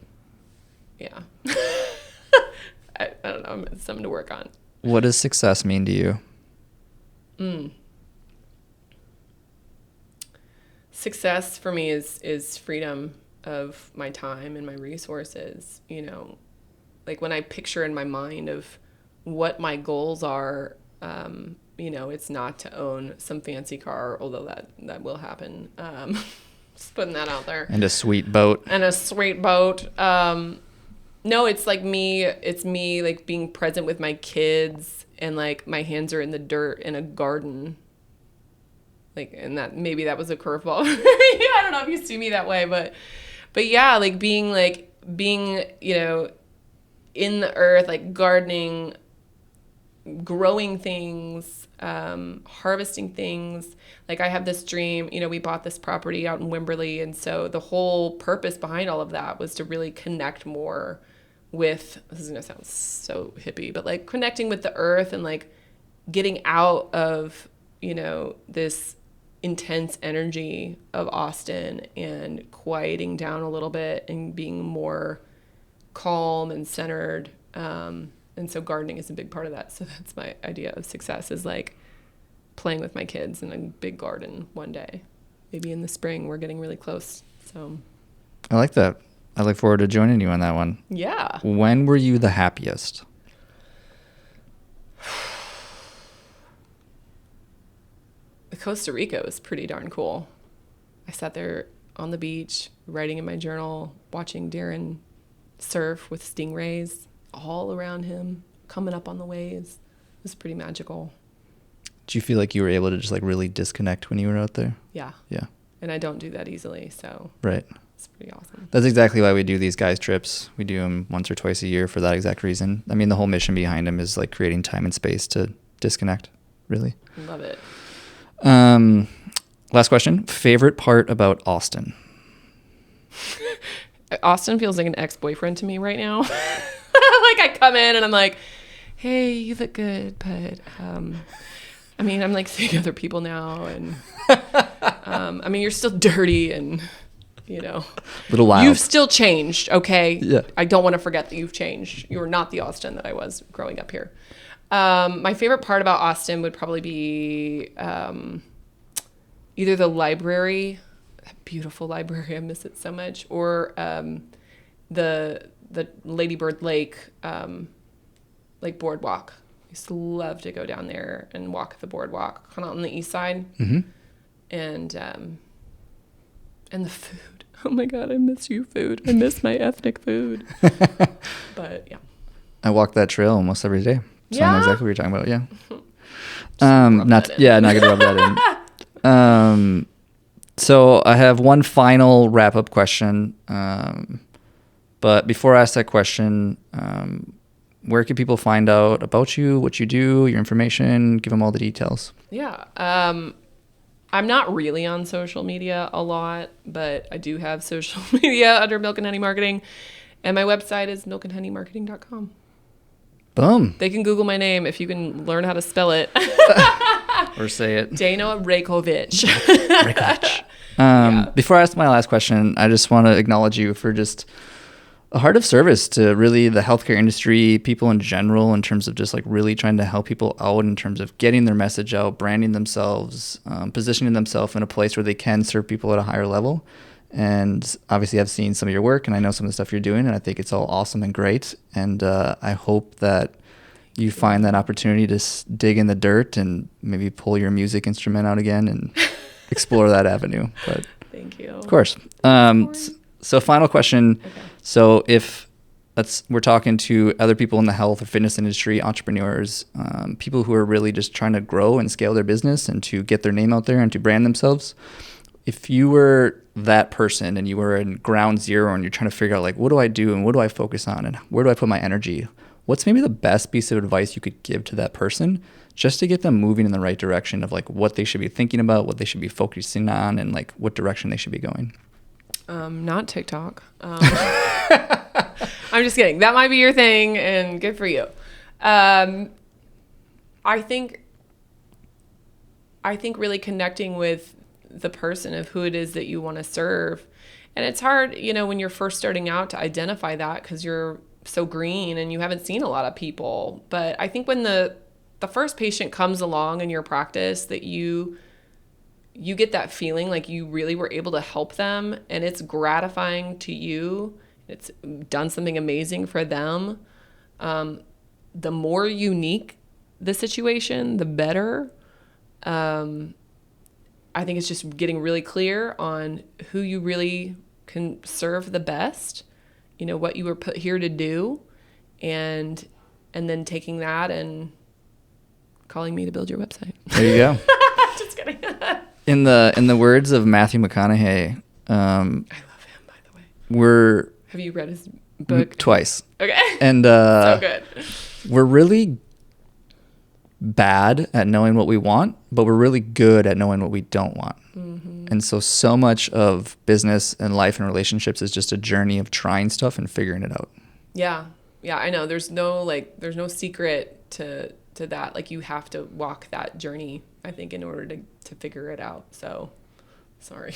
Yeah. I don't know. It's something to work on. What does success mean to you? Success for me is freedom of my time and my resources. Like when I picture in my mind of what my goals are, it's not to own some fancy car, although that will happen. Just putting that out there. And a sweet boat. No, it's like it's me like being present with my kids, and like my hands are in the dirt in a garden. Like, and that was a curveball. I don't know if you see me that way, but yeah, like being, in the earth, like gardening, growing things, harvesting things. Like I have this dream, we bought this property out in Wimberley. And so the whole purpose behind all of that was to really connect more with, this is going to sound so hippie, but like connecting with the earth and like getting out of, this intense energy of Austin and quieting down a little bit and being more calm and centered. And so gardening is a big part of that. So that's my idea of success, is like playing with my kids in a big garden one day. Maybe in the spring. We're getting really close. So I like that. I look forward to joining you on that one. Yeah. When were you the happiest? Costa Rica was pretty darn cool. I sat there on the beach, writing in my journal, watching Darren surf with stingrays all around him, coming up on the waves. It was pretty magical. Do you feel like you were able to just like really disconnect when you were out there? Yeah. Yeah. And I don't do that easily, so right. It's pretty awesome. That's exactly why we do these guys trips. We do them once or twice a year for that exact reason. I mean, the whole mission behind them is like creating time and space to disconnect, really. Love it. Last question. Favorite part about Austin? Austin feels like an ex-boyfriend to me right now. Like I come in and I'm like, hey, you look good, but I mean, I'm like seeing other people now, and I mean, you're still dirty and, little wild. You've still changed, okay? Yeah. I don't want to forget that you've changed. You're not the Austin that I was growing up here. My favorite part about Austin would probably be either the library, that beautiful library, I miss it so much, or the Lady Bird Lake boardwalk. I used to love to go down there and walk the boardwalk, kind of on the east side. Mm-hmm. And the food. Oh my God, I miss you, food. I miss my ethnic food. But yeah. I walk that trail almost every day. So I know exactly what you're talking about. Yeah. Not gonna rub that in. So I have one final wrap up question. But before I ask that question, where can people find out about you, what you do, your information? Give them all the details. Yeah. I'm not really on social media a lot, but I do have social media under Milk and Honey Marketing. And my website is milkandhoneymarketing.com. Boom. They can Google my name if you can learn how to spell it. Or say it. Dana Raykovich. Raykovich. Before I ask my last question, I just want to acknowledge you for just a heart of service to really the healthcare industry, people in general, in terms of just like really trying to help people out in terms of getting their message out, branding themselves, positioning themselves in a place where they can serve people at a higher level. And obviously I've seen some of your work and I know some of the stuff you're doing, and I think it's all awesome and great. And I hope that you find that opportunity to dig in the dirt and maybe pull your music instrument out again and explore that avenue. But thank you. Of course. So final question. Okay. So if we're talking to other people in the health or fitness industry, entrepreneurs, people who are really just trying to grow and scale their business and to get their name out there and to brand themselves. If you were that person and you were in ground zero and you're trying to figure out like, what do I do and what do I focus on and where do I put my energy? What's maybe the best piece of advice you could give to that person just to get them moving in the right direction of like what they should be thinking about, what they should be focusing on, and like what direction they should be going? Not TikTok. I'm just kidding. That might be your thing, and good for you. I think really connecting with the person of who it is that you want to serve. And it's hard, when you're first starting out to identify that because you're so green and you haven't seen a lot of people. But I think when the first patient comes along in your practice, that you get that feeling like you really were able to help them, and it's gratifying to you. It's done something amazing for them. The more unique the situation, the better. I think it's just getting really clear on who you really can serve the best, what you were put here to do, and then taking that and calling me to build your website. There you go. Just kidding. In the words of Matthew McConaughey, I love him, by the way. Have you read his book? Twice. Okay. And so good. We're really bad at knowing what we want, but we're really good at knowing what we don't want. Mm-hmm. And so much of business and life and relationships is just a journey of trying stuff and figuring it out. Yeah. Yeah, I know. There's no secret to that. Like, you have to walk that journey, I think, in order to figure it out. So, sorry.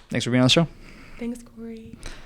Thanks for being on the show. Thanks, Corey.